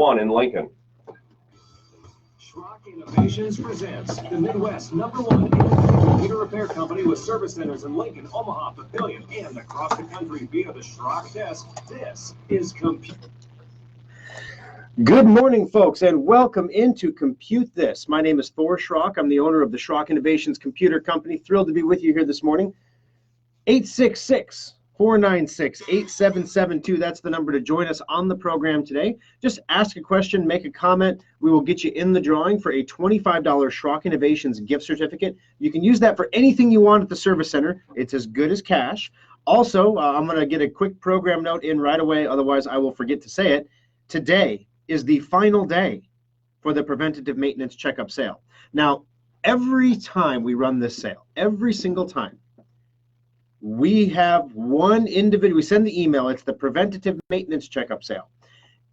#1 in Lincoln. Schrock Innovations presents the Midwest #1 independent computer repair company with service centers in Lincoln, Omaha, Papillion, and across the country via the Schrock desk. This is Compute. Good morning, folks, and welcome into Compute This. My name is Thor Schrock. I'm the owner of the Schrock Innovations Computer Company. Thrilled to be with you here this morning. 866-496-8772. That's the number to join us on the program today. Just ask a question, make a comment. We will get you in the drawing for a $25 Schrock Innovations gift certificate. You can use that for anything you want at the service center. It's as good as cash. Also, I'm going to get a quick program note in right away, otherwise I will forget to say it. Today is the final day for the preventative maintenance checkup sale. Now, every time we run this sale, every single time, we have one individual, we send the email, it's the preventative maintenance checkup sale.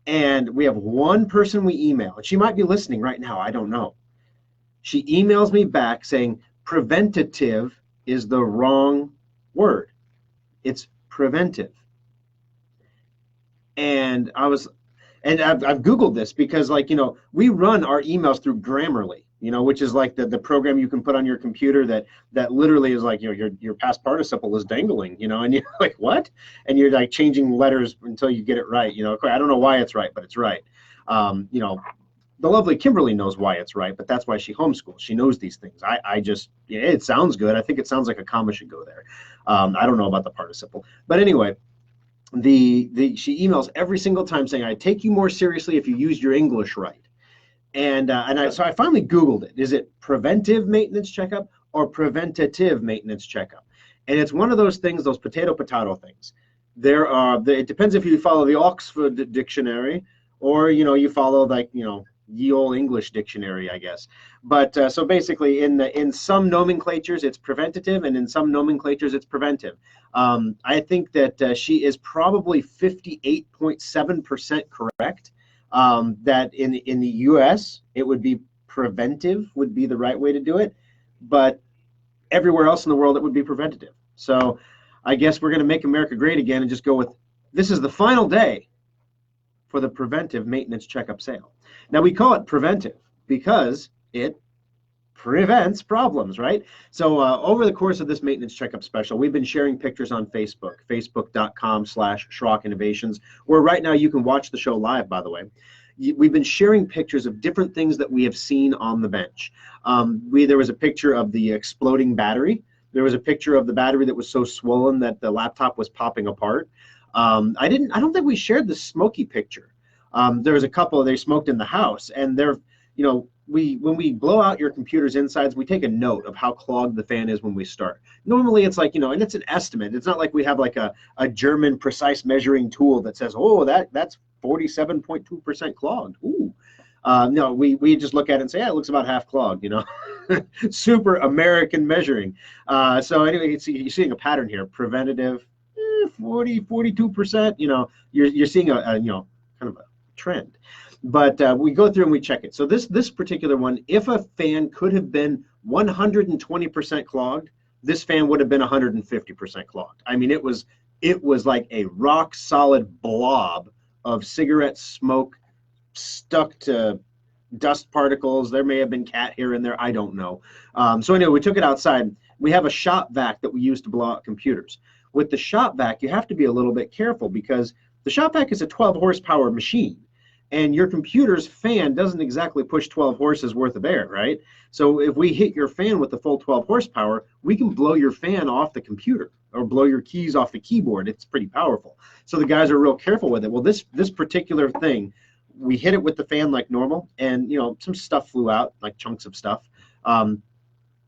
And we have one person we email, and she might be listening right now, I don't know. She emails me back saying preventative is the wrong word. It's preventive. And I've Googled this because, like, you know, we run our emails through Grammarly, you know, which is like the program you can put on your computer that literally is like, you know, your past participle is dangling, you know, and you're like, what? And you're like changing letters until you get it right, you know. I don't know why it's right, but it's right. You know, the lovely Kimberly knows why it's right, but that's why she homeschools. She knows these things. I just, yeah, it sounds good. I think it sounds like a comma should go there. I don't know about the participle, but anyway. She emails every single time saying, I take you more seriously if you use your English right. So I finally Googled it. Is it preventive maintenance checkup or preventative maintenance checkup? And it's one of those things, those potato things. It depends if you follow the Oxford Dictionary or, you know, you follow, like, you know, ye old English dictionary, I guess. But so basically in some nomenclatures it's preventative, and in some nomenclatures it's preventive. I think that she is probably 58.7% correct, that in the US it would be preventive would be the right way to do it, but everywhere else in the world it would be preventative. So I guess we're going to make America great again and just go with, this is the final day for the preventive maintenance checkup sale. Now, we call it preventive because it prevents problems, right? So over the course of this maintenance checkup special, we've been sharing pictures on Facebook, facebook.com/Schrock Innovations, where right now you can watch the show live, by the way. We've been sharing pictures of different things that we have seen on the bench. There was a picture of the exploding battery. There was a picture of the battery that was so swollen that the laptop was popping apart. I don't think we shared the smoky picture. There was a couple, they smoked in the house, and they're, you know, when we blow out your computer's insides, we take a note of how clogged the fan is when we start. Normally it's like, you know, and it's an estimate. It's not like we have like a German precise measuring tool that says, oh, that's 47.2% clogged. Ooh. No, we just look at it and say, yeah, it looks about half clogged, you know. Super American measuring. So anyway, you're seeing a pattern here. Preventative, 42%, you know, you're seeing a you know, kind of a trend. But we go through and we check it. So this particular one, if a fan could have been 120% clogged, this fan would have been 150% clogged. I mean, it was like a rock solid blob of cigarette smoke stuck to dust particles. There may have been cat hair in there, I don't know. So anyway, we took it outside. We have a shop vac that we use to blow out computers. With the shop vac, you have to be a little bit careful because the shop vac is a 12 horsepower machine, and your computer's fan doesn't exactly push 12 horses worth of air, right? So if we hit your fan with the full 12 horsepower, we can blow your fan off the computer or blow your keys off the keyboard. It's pretty powerful. So the guys are real careful with it. Well, this particular thing, we hit it with the fan like normal, and, you know, some stuff flew out, like chunks of stuff.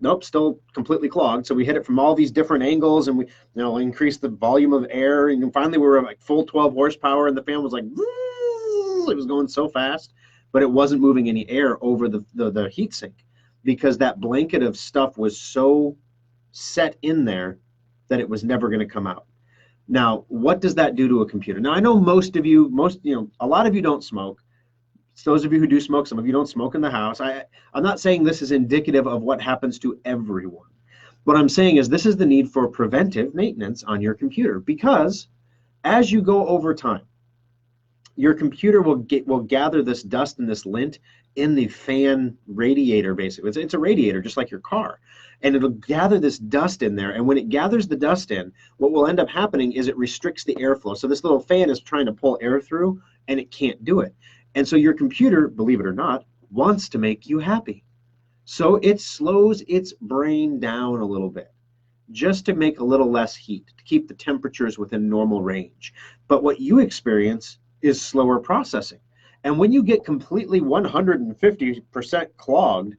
Nope, still completely clogged. So we hit it from all these different angles, and we, you know, increased the volume of air, and finally we were at like full 12 horsepower, and the fan was like, it was going so fast, but it wasn't moving any air over the heat sink because that blanket of stuff was so set in there that it was never going to come out. Now, what does that do to a computer? Now, I know you know, a lot of you don't smoke. Those of you who do smoke, some of you don't smoke in the house. I'm not saying this is indicative of what happens to everyone. What I'm saying is this is the need for preventive maintenance on your computer, because as you go over time, your computer will gather this dust and this lint in the fan radiator. Basically, it's a radiator just like your car, and it'll gather this dust in there. And when it gathers the dust in, what will end up happening is it restricts the airflow. So this little fan is trying to pull air through, and it can't do it. And so your computer, believe it or not, wants to make you happy. So it slows its brain down a little bit, just to make a little less heat, to keep the temperatures within normal range. But what you experience is slower processing. And when you get completely 150% clogged,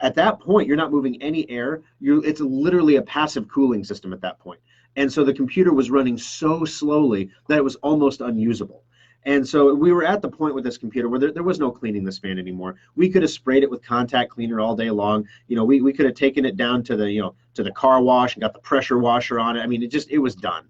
at that point, you're not moving any air. It's literally a passive cooling system at that point. And so the computer was running so slowly that it was almost unusable. And so we were at the point with this computer where there was no cleaning this fan anymore. We could have sprayed it with contact cleaner all day long. We could have taken it down to the car wash and got the pressure washer on it. I mean, it was done.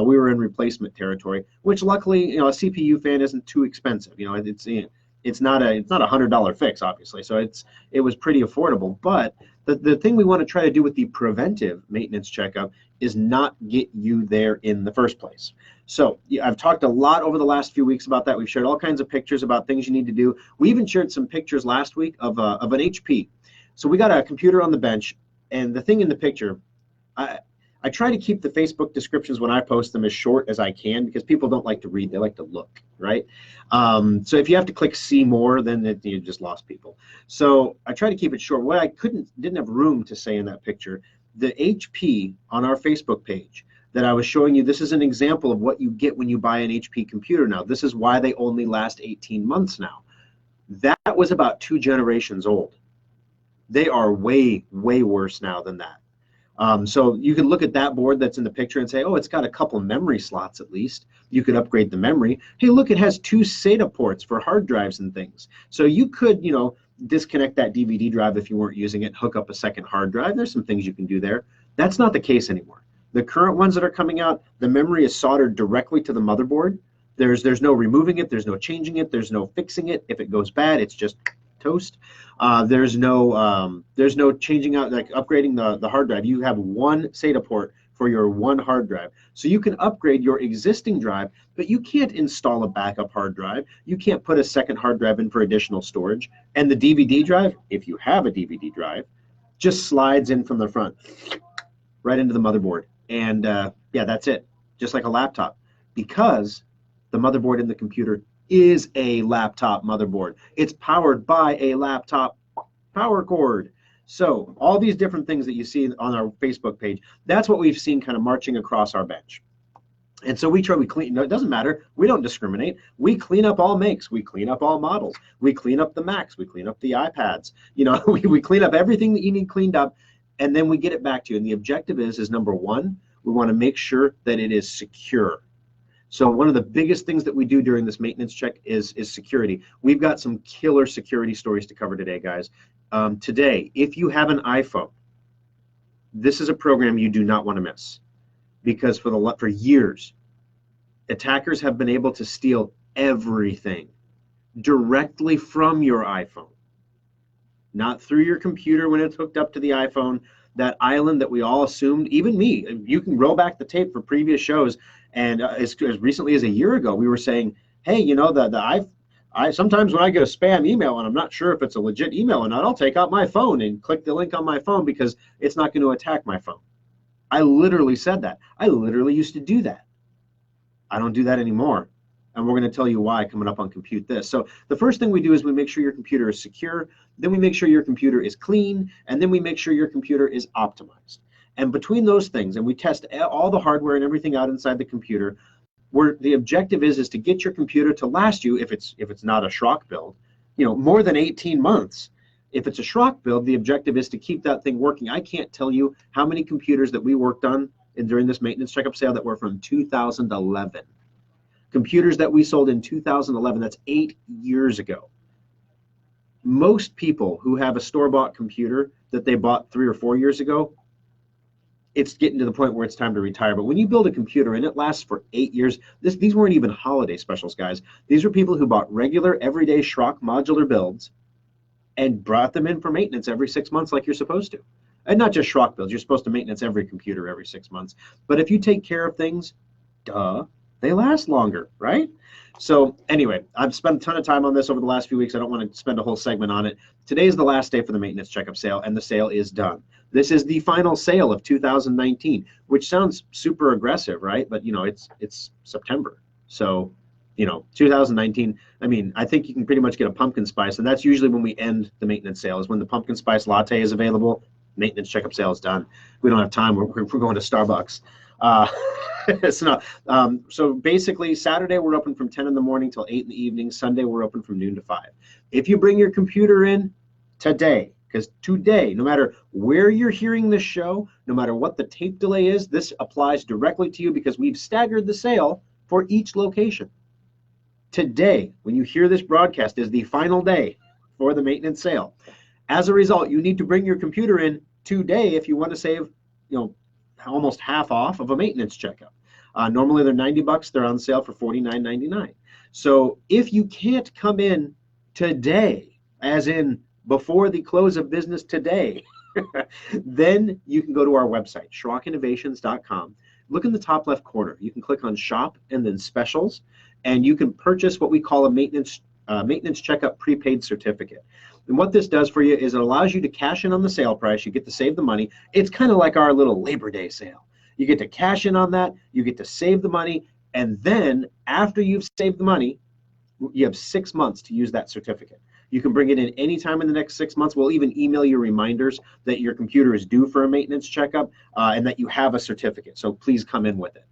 We were in replacement territory, which luckily, a CPU fan isn't too expensive. It's not a $100 fix, obviously. So it was pretty affordable. But the thing we want to try to do with the preventive maintenance checkup is not get you there in the first place. So I've talked a lot over the last few weeks about that. We've shared all kinds of pictures about things you need to do. We even shared some pictures last week of an HP. So we got a computer on the bench, and the thing in the picture, I try to keep the Facebook descriptions when I post them as short as I can because people don't like to read, they like to look, right? So if you have to click see more, then you just lost people. So I try to keep it short. What I didn't have room to say in that picture, the HP on our Facebook page that I was showing you, this is an example of what you get when you buy an HP computer now. This is why they only last 18 months now. That was about 2 generations old. They are way, way worse now than that. So you can look at that board that's in the picture and say, oh, it's got a couple memory slots at least. You could upgrade the memory. Hey, look, it has 2 SATA ports for hard drives and things. So you could, disconnect that DVD drive if you weren't using it, hook up a second hard drive. There's some things you can do there. That's not the case anymore. The current ones that are coming out, the memory is soldered directly to the motherboard. There's no removing it. There's no changing it. There's no fixing it. If it goes bad, it's just toast. There's no changing out, like upgrading the hard drive. You have 1 SATA port for your 1 hard drive. So you can upgrade your existing drive, but you can't install a backup hard drive. You can't put a second hard drive in for additional storage. And the DVD drive, if you have a DVD drive, just slides in from the front, right into the motherboard. And yeah, that's it, just like a laptop, because the motherboard in the computer is a laptop motherboard. It's powered by a laptop power cord. So all these different things that you see on our Facebook page, that's what we've seen kind of marching across our bench. And so we clean, it doesn't matter. We don't discriminate. We clean up all makes. We clean up all models. We clean up the Macs. We clean up the iPads. We clean up everything that you need cleaned up, and then we get it back to you. And the objective is number 1, we want to make sure that it is secure. So one of the biggest things that we do during this maintenance check is security. We've got some killer security stories to cover today, guys. Today, if you have an iPhone, this is a program you do not want to miss, because for years, attackers have been able to steal everything directly from your iPhone, not through your computer when it's hooked up to the iPhone. That island that we all assumed, even me, you can roll back the tape for previous shows, and as recently as a year ago, we were saying, hey, sometimes when I get a spam email and I'm not sure if it's a legit email or not, I'll take out my phone and click the link on my phone because it's not going to attack my phone. I literally said that. I literally used to do that. I don't do that anymore. And we're going to tell you why coming up on Compute This. So the first thing we do is we make sure your computer is secure, then we make sure your computer is clean, and then we make sure your computer is optimized. And between those things, and we test all the hardware and everything out inside the computer, where the objective is to get your computer to last you, if it's not a Schrock build, more than 18 months. If it's a Schrock build, the objective is to keep that thing working. I can't tell you how many computers that we worked on during this maintenance checkup sale that were from 2011. Computers that we sold in 2011, that's 8 years ago. Most people who have a store-bought computer that they bought 3 or 4 years ago, it's getting to the point where it's time to retire. But when you build a computer and it lasts for 8 years, these weren't even holiday specials, guys. These were people who bought regular, everyday Schrock modular builds and brought them in for maintenance every 6 months like you're supposed to. And not just Schrock builds. You're supposed to maintenance every computer every 6 months. But if you take care of things, they last longer, right? So anyway, I've spent a ton of time on this over the last few weeks. I don't want to spend a whole segment on it. Today is the last day for the maintenance checkup sale, and the sale is done. This is the final sale of 2019, which sounds super aggressive, right? But it's September, so 2019. I mean, I think you can pretty much get a pumpkin spice, and that's usually when we end the maintenance sale. Is when the pumpkin spice latte is available. Maintenance checkup sale is done. We don't have time. We're going to Starbucks. So basically, Saturday we're open from 10 in the morning till 8 in the evening. Sunday we're open from noon to 5. If you bring your computer in today, because today, no matter where you're hearing this show, no matter what the tape delay is, this applies directly to you because we've staggered the sale for each location. Today, when you hear this broadcast, is the final day for the maintenance sale. As a result, you need to bring your computer in today if you want to save, almost half off of a maintenance checkup. Normally they're $90. They're on sale for $49.99. So if you can't come in today, as in before the close of business today, then you can go to our website, schrockinnovations.com. Look in the top left corner. You can click on shop and then specials, and you can purchase what we call a maintenance checkup prepaid certificate. And what this does for you is it allows you to cash in on the sale price. You get to save the money. It's kind of like our little Labor Day sale. You get to cash in on that. You get to save the money. And then after you've saved the money, you have 6 months to use that certificate. You can bring it in anytime in the next 6 months. We'll even email you reminders that your computer is due for a maintenance checkup and that you have a certificate. So please come in with it.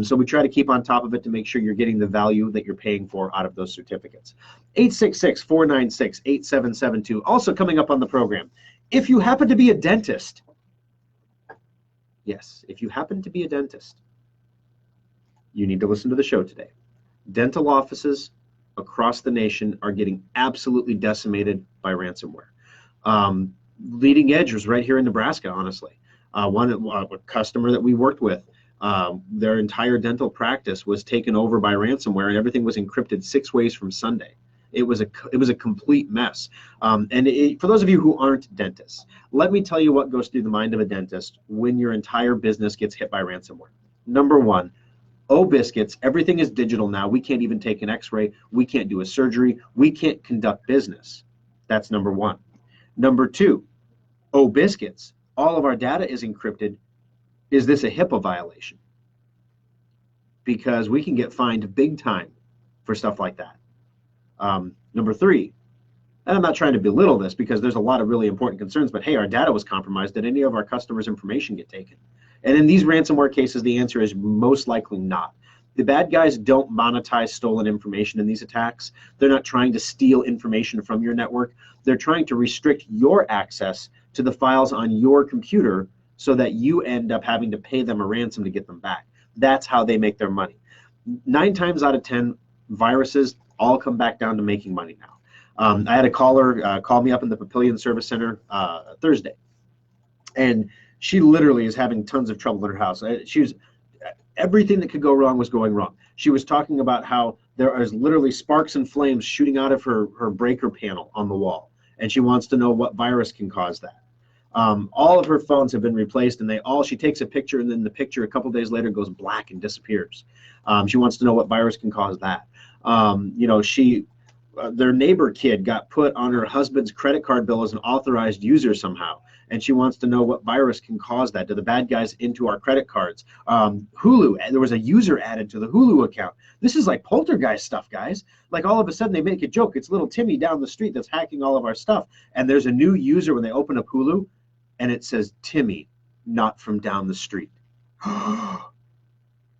So we try to keep on top of it to make sure you're getting the value that you're paying for out of those certificates. 866-496-8772. Also coming up on the program, if you happen to be a dentist, yes, if you happen to be a dentist, you need to listen to the show today. Dental offices across the nation are getting absolutely decimated by ransomware. Leading edge was right here in Nebraska, honestly. A customer that we worked with, their entire dental practice was taken over by ransomware, and everything was encrypted 6 ways from Sunday. It was a complete mess. For those of you who aren't dentists, let me tell you what goes through the mind of a dentist when your entire business gets hit by ransomware. Number one, oh biscuits, everything is digital now. We can't even take an x-ray. We can't do a surgery. We can't conduct business. That's number one. Number two, oh biscuits, all of our data is encrypted. Is this a HIPAA violation? Because we can get fined big time for stuff like that. Number three, and I'm not trying to belittle this because there's a lot of really important concerns, but hey, our data was compromised. Did any of our customers' information get taken? And in these ransomware cases, the answer is most likely not. The bad guys don't monetize stolen information in these attacks. They're not trying to steal information from your network. They're trying to restrict your access to the files on your computer so that you end up having to pay them a ransom to get them back. That's how they make their money. 9 times out of 10, viruses all come back down to making money now. I had a caller call me up in the Papillion Service Center Thursday, and she literally is having tons of trouble in her house. Everything that could go wrong was going wrong. She was talking about how there is literally sparks and flames shooting out of her breaker panel on the wall, and she wants to know what virus can cause that. All of her phones have been replaced, and she takes a picture, and then the picture a couple days later goes black and disappears. She wants to know what virus can cause that. Their neighbor kid got put on her husband's credit card bill as an authorized user somehow, and she wants to know what virus can cause that. Do the bad guys into our credit cards? Hulu, there was a user added to the Hulu account. This is like poltergeist stuff, guys. Like all of a sudden they make a joke. It's little Timmy down the street that's hacking all of our stuff, and there's a new user when they open up Hulu, and it says Timmy, not from down the street.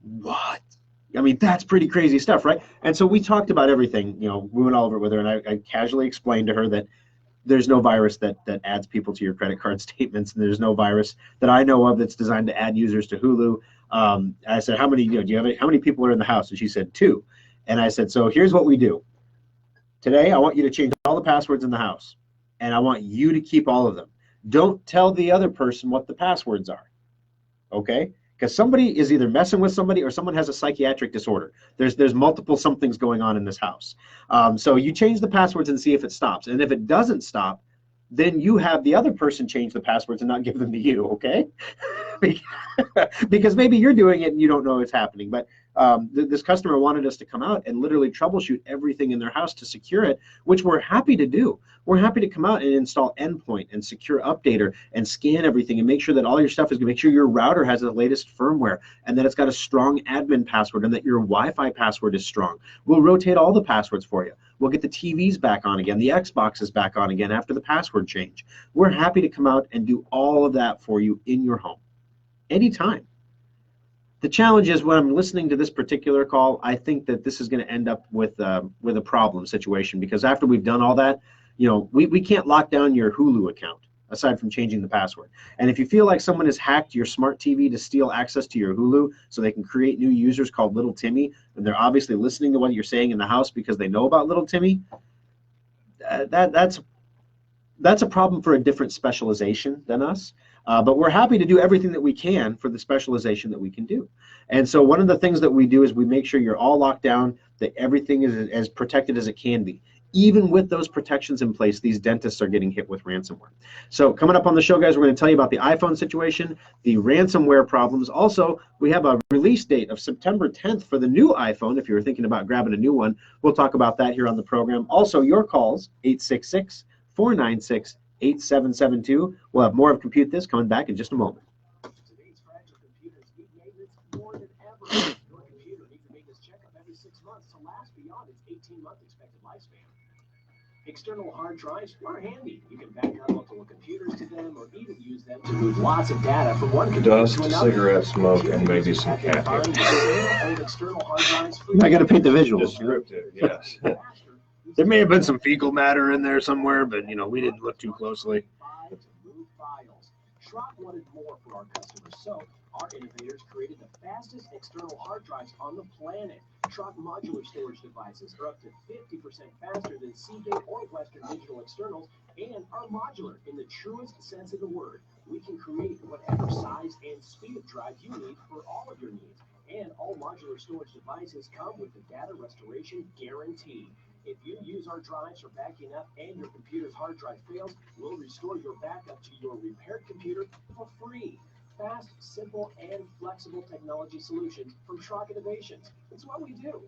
What? I mean, that's pretty crazy stuff, right? And so we talked about everything. We went all over it with her, and I casually explained to her that there's no virus that adds people to your credit card statements, and there's no virus that I know of that's designed to add users to Hulu. I said, how many people are in the house? And she said 2. And I said, so here's what we do. Today, I want you to change all the passwords in the house, and I want you to keep all of them. Don't tell the other person what the passwords are, okay? Because somebody is either messing with somebody or someone has a psychiatric disorder. There's multiple somethings going on in this house. So you change the passwords and see if it stops. And if it doesn't stop, then you have the other person change the passwords and not give them to you, okay? because maybe you're doing it and you don't know it's happening. But this customer wanted us to come out and literally troubleshoot everything in their house to secure it, which we're happy to do. We're happy to come out and install endpoint and secure updater and scan everything and make sure that all your stuff is going to make sure your router has the latest firmware and that it's got a strong admin password and that your Wi-Fi password is strong. We'll rotate all the passwords for you. We'll get the TVs back on again, the Xboxes back on again after the password change. We're happy to come out and do all of that for you in your home, anytime. The challenge is when I'm listening to this particular call, I think that this is going to end up with a problem situation, because after we've done all that, you know, we can't lock down your Hulu account aside from changing the password. And if you feel like someone has hacked your smart TV to steal access to your Hulu so they can create new users called Little Timmy, and they're obviously listening to what you're saying in the house because they know about Little Timmy, that's a problem for a different specialization than us. But we're happy to do everything that we can for the specialization that we can do. And so one of the things that we do is we make sure you're all locked down, that everything is as protected as it can be. Even with those protections in place, these dentists are getting hit with ransomware. So coming up on the show, guys, we're going to tell you about the iPhone situation, the ransomware problems. Also, we have a release date of September 10th for the new iPhone. If you're thinking about grabbing a new one, we'll talk about that here on the program. Also, your calls, 866-496-8772. We'll have more of Compute This coming back in just a moment. Today's fragile computers need maintenance more than ever. Your computer needs a maintenance checkup every 6 months to last beyond its 18-month expected lifespan. External hard drives are handy. You can back up multiple computers to them or even use them to move lots of data from one computer Dust, to another. cigarette smoke, and maybe some cat hair. I got to paint the visuals. Descriptive, yes. There may have been some fecal matter in there somewhere, but you know, we didn't look too closely. Schrock wanted more for our customers, so our innovators created the fastest external hard drives on the planet. Schrock modular storage devices are up to 50% faster than Seagate or Western Digital externals and are modular in the truest sense of the word. We can create whatever size and speed of drive you need for all of your needs. And all modular storage devices come with the data restoration guarantee. If you use our drives for backing up and your computer's hard drive fails, we'll restore your backup to your repaired computer for free. Fast, simple, and flexible technology solutions from Schrock Innovations. It's what we do.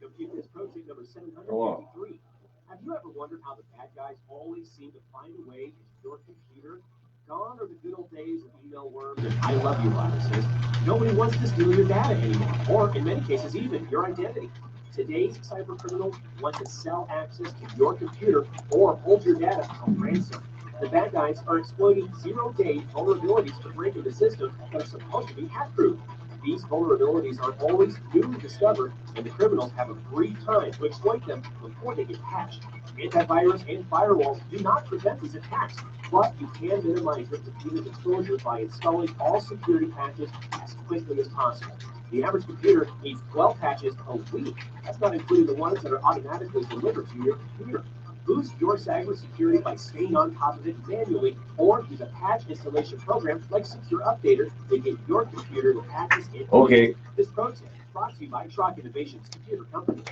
Computer is Pro Tip number 753. Have you ever wondered how the bad guys always seem to find a way into your computer? Gone are the good old days of email worms and I love you viruses. Nobody wants to steal your data anymore, or in many cases even your identity. Today's cyber criminals want to sell access to your computer or hold your data on ransom. The bad guys are exploiting zero-day vulnerabilities to break into systems that are supposed to be hack-proof. These vulnerabilities are always newly discovered, and the criminals have a brief time to exploit them before they get patched. Antivirus and firewalls do not prevent these attacks, but you can minimize your computer's exposure by installing all security patches as quickly as possible. The average computer needs 12 patches a week. That's not including the ones that are automatically delivered to your computer. Boost your cybersecurity by staying on top of it manually, or use a patch installation program like Secure Updater to get your computer the patches in. Okay. This pro tip is brought to you by Schrock Innovations Computer Company.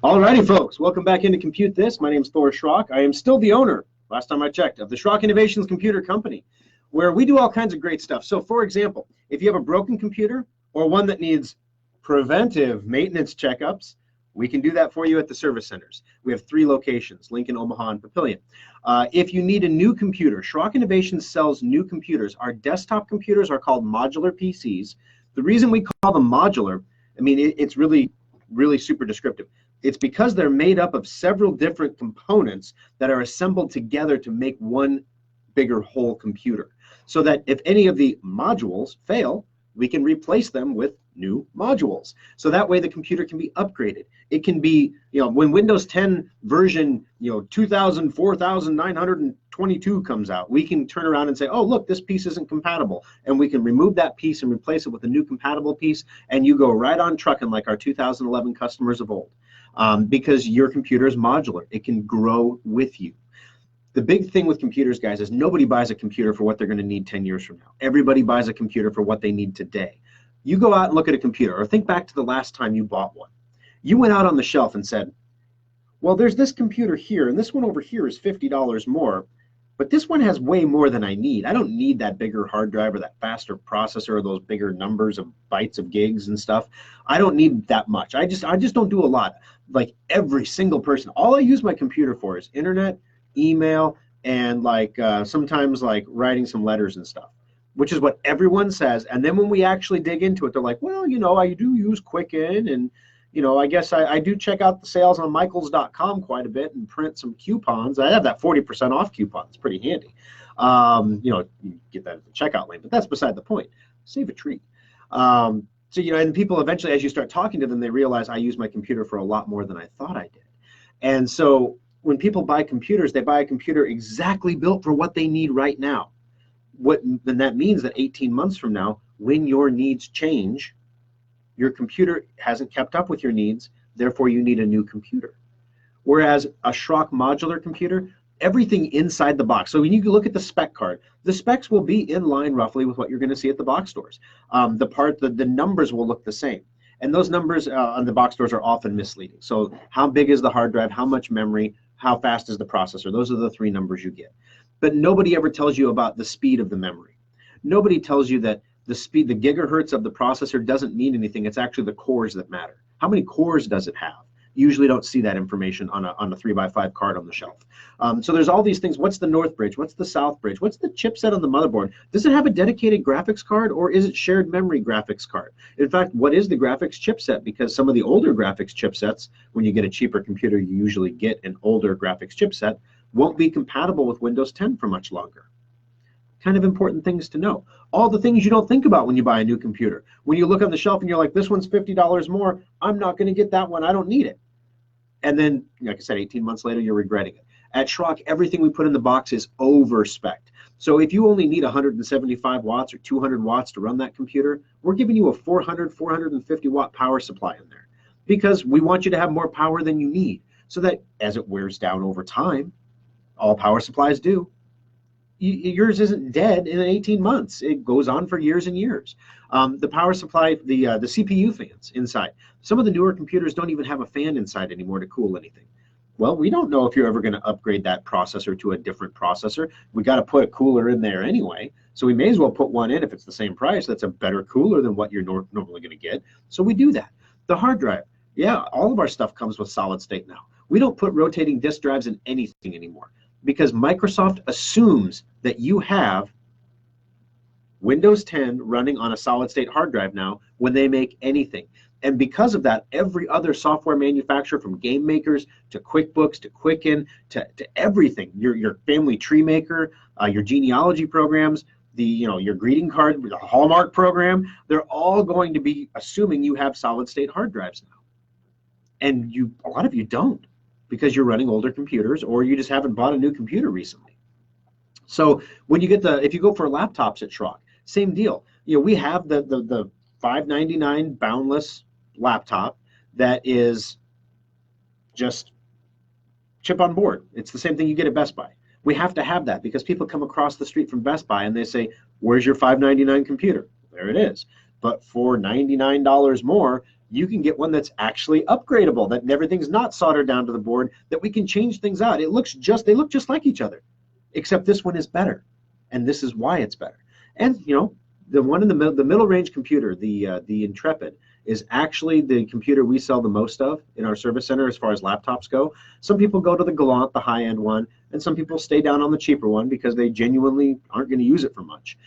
Alrighty, folks, welcome back into Compute This. My name is Thor Schrock. I am still the owner, last time I checked, of the Schrock Innovations Computer Company, where we do all kinds of great stuff. So, for example, if you have a broken computer or one that needs preventive maintenance checkups, we can do that for you at the service centers. We have 3 locations, Lincoln, Omaha, and Papillion. If you need a new computer, Schrock Innovations sells new computers. Our desktop computers are called modular PCs. The reason we call them modular, I mean, it's really super descriptive. It's because they're made up of several different components that are assembled together to make one bigger whole computer. So that if any of the modules fail, we can replace them with new modules. So that way the computer can be upgraded. It can be, when Windows 10 version, 4922 comes out, we can turn around and say, oh, look, this piece isn't compatible. And we can remove that piece and replace it with a new compatible piece. And you go right on trucking like our 2011 customers of old. Because your computer is modular. It can grow with you. The big thing with computers, guys, is nobody buys a computer for what they're going to need 10 years from now. Everybody buys a computer for what they need today. You go out and look at a computer, or think back to the last time you bought one. You went out on the shelf and said, well, there's this computer here, and this one over here is $50 more, but this one has way more than I need. I don't need that bigger hard drive or that faster processor or those bigger numbers of bytes of gigs and stuff. I don't need that much. I just don't do a lot. Like every single person, all I use my computer for is internet, email, and like sometimes like writing some letters and stuff, which is what everyone says. And then when we actually dig into it, they're like, well, you know, I do use Quicken, and you know, I guess I do check out the sales on michaels.com quite a bit and print some coupons. I have that 40% off coupon. It's pretty handy. You know, you get that at the checkout lane, but that's beside the point. Save a treat. So, you know, and people eventually, as you start talking to them, they realize I use my computer for a lot more than I thought I did. And so when people buy computers, they buy a computer exactly built for what they need right now. Then that means that 18 months from now, when your needs change, your computer hasn't kept up with your needs, therefore you need a new computer. Whereas a Schrock modular computer, everything inside the box. So when you look at the spec card, the specs will be in line roughly with what you're going to see at the box stores. The numbers will look the same. And those numbers on the box stores are often misleading. So how big is the hard drive? How much memory? How fast is the processor? Those are the three numbers you get. But nobody ever tells you about the speed of the memory. Nobody tells you that the speed, the gigahertz of the processor doesn't mean anything. It's actually the cores that matter. How many cores does it have? You usually don't see that information on a 3x5 card on the shelf. So there's all these things. What's the north bridge? What's the south bridge? What's the chipset on the motherboard? Does it have a dedicated graphics card, or is it shared memory graphics card? In fact, what is the graphics chipset? Because some of the older graphics chipsets, when you get a cheaper computer, you usually get an older graphics chipset, won't be compatible with Windows 10 for much longer. Kind of important things to know. All the things you don't think about when you buy a new computer. When you look on the shelf and you're like, this one's $50 more, I'm not going to get that one, I don't need it. And then, like I said, 18 months later, you're regretting it. At Schrock, everything we put in the box is over-spec'd. So if you only need 175 watts or 200 watts to run that computer, we're giving you a 400, 450 watt power supply in there, because we want you to have more power than you need, so that as it wears down over time, all power supplies do, yours isn't dead in 18 months. It goes on for years and years. The power supply, the CPU fans inside. Some of the newer computers don't even have a fan inside anymore to cool anything. Well, we don't know if you're ever going to upgrade that processor to a different processor. We got to put a cooler in there anyway. So we may as well put one in if it's the same price. That's a better cooler than what you're normally going to get. So we do that. The hard drive. Yeah, all of our stuff comes with solid state now. We don't put rotating disk drives in anything anymore, because Microsoft assumes that you have Windows 10 running on a solid-state hard drive now when they make anything. And because of that, every other software manufacturer, from game makers to QuickBooks to Quicken to everything, your family tree maker, your genealogy programs, your greeting card, the Hallmark program, they're all going to be assuming you have solid-state hard drives now. And a lot of you don't, because you're running older computers, or you just haven't bought a new computer recently. So when you get if you go for laptops at Schrock, same deal. We have the $599 boundless laptop that is just chip on board. It's the same thing you get at Best Buy. We have to have that because people come across the street from Best Buy and they say, where's your $599 computer? There it is. But for $99 more, you can get one that's actually upgradable, that everything's not soldered down to the board, that we can change things out. They look just like each other, except this one is better, and this is why it's better. And the one in the middle range computer, the Intrepid, is actually the computer we sell the most of in our service center as far as laptops go. Some people go to the Gallant, the high-end one, and some people stay down on the cheaper one because they genuinely aren't going to use it for much.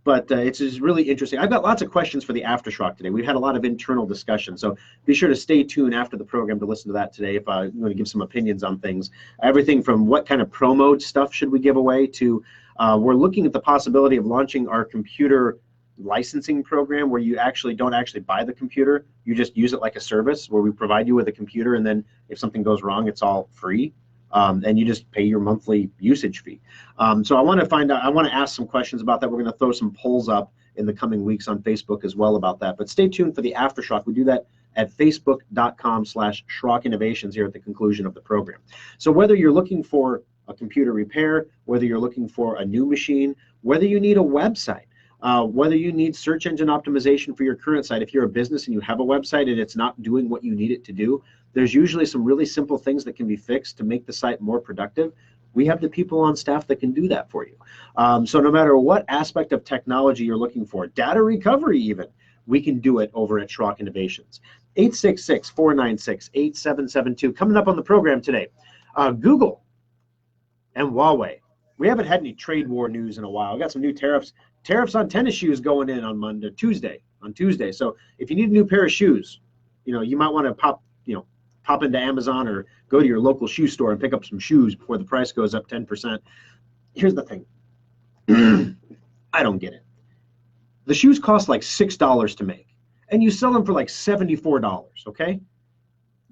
But it's just really interesting. I've got lots of questions for the Aftershock today. We've had a lot of internal discussion, so be sure to stay tuned after the program to listen to that today if I'm going to give some opinions on things. Everything from what kind of promo stuff should we give away to we're looking at the possibility of launching our computer licensing program where you don't actually buy the computer. You just use it like a service where we provide you with a computer, and then if something goes wrong, it's all free. And you just pay your monthly usage fee. So I want to ask some questions about that. We're going to throw some polls up in the coming weeks on Facebook as well about that. But stay tuned for the Aftershock. We do that at facebook.com/Schrock Innovations here at the conclusion of the program. So whether you're looking for a computer repair, whether you're looking for a new machine, whether you need a website, Whether you need search engine optimization for your current site, if you're a business and you have a website and it's not doing what you need it to do, there's usually some really simple things that can be fixed to make the site more productive. We have the people on staff that can do that for you. So no matter what aspect of technology you're looking for, data recovery even, we can do it over at Schrock Innovations. 866-496-8772. Coming up on the program today, Google and Huawei. We haven't had any trade war news in a while. We got some new tariffs on tennis shoes going in on Tuesday. So if you need a new pair of shoes, you might want to pop into Amazon or go to your local shoe store and pick up some shoes before the price goes up 10%. Here's the thing. I don't get it. The shoes cost like $6 to make, and you sell them for like $74, okay?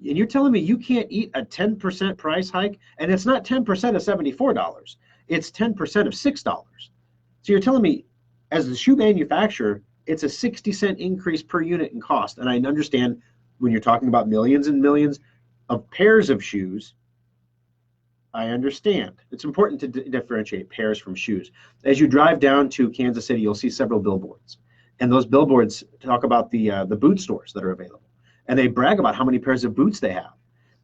And you're telling me you can't eat a 10% price hike, and it's not 10% of $74. It's 10% of $6. So you're telling me, as the shoe manufacturer, it's a 60-cent increase per unit in cost. And I understand when you're talking about millions and millions of pairs of shoes, I understand. It's important to differentiate pairs from shoes. As you drive down to Kansas City, you'll see several billboards. And those billboards talk about the boot stores that are available. And they brag about how many pairs of boots they have.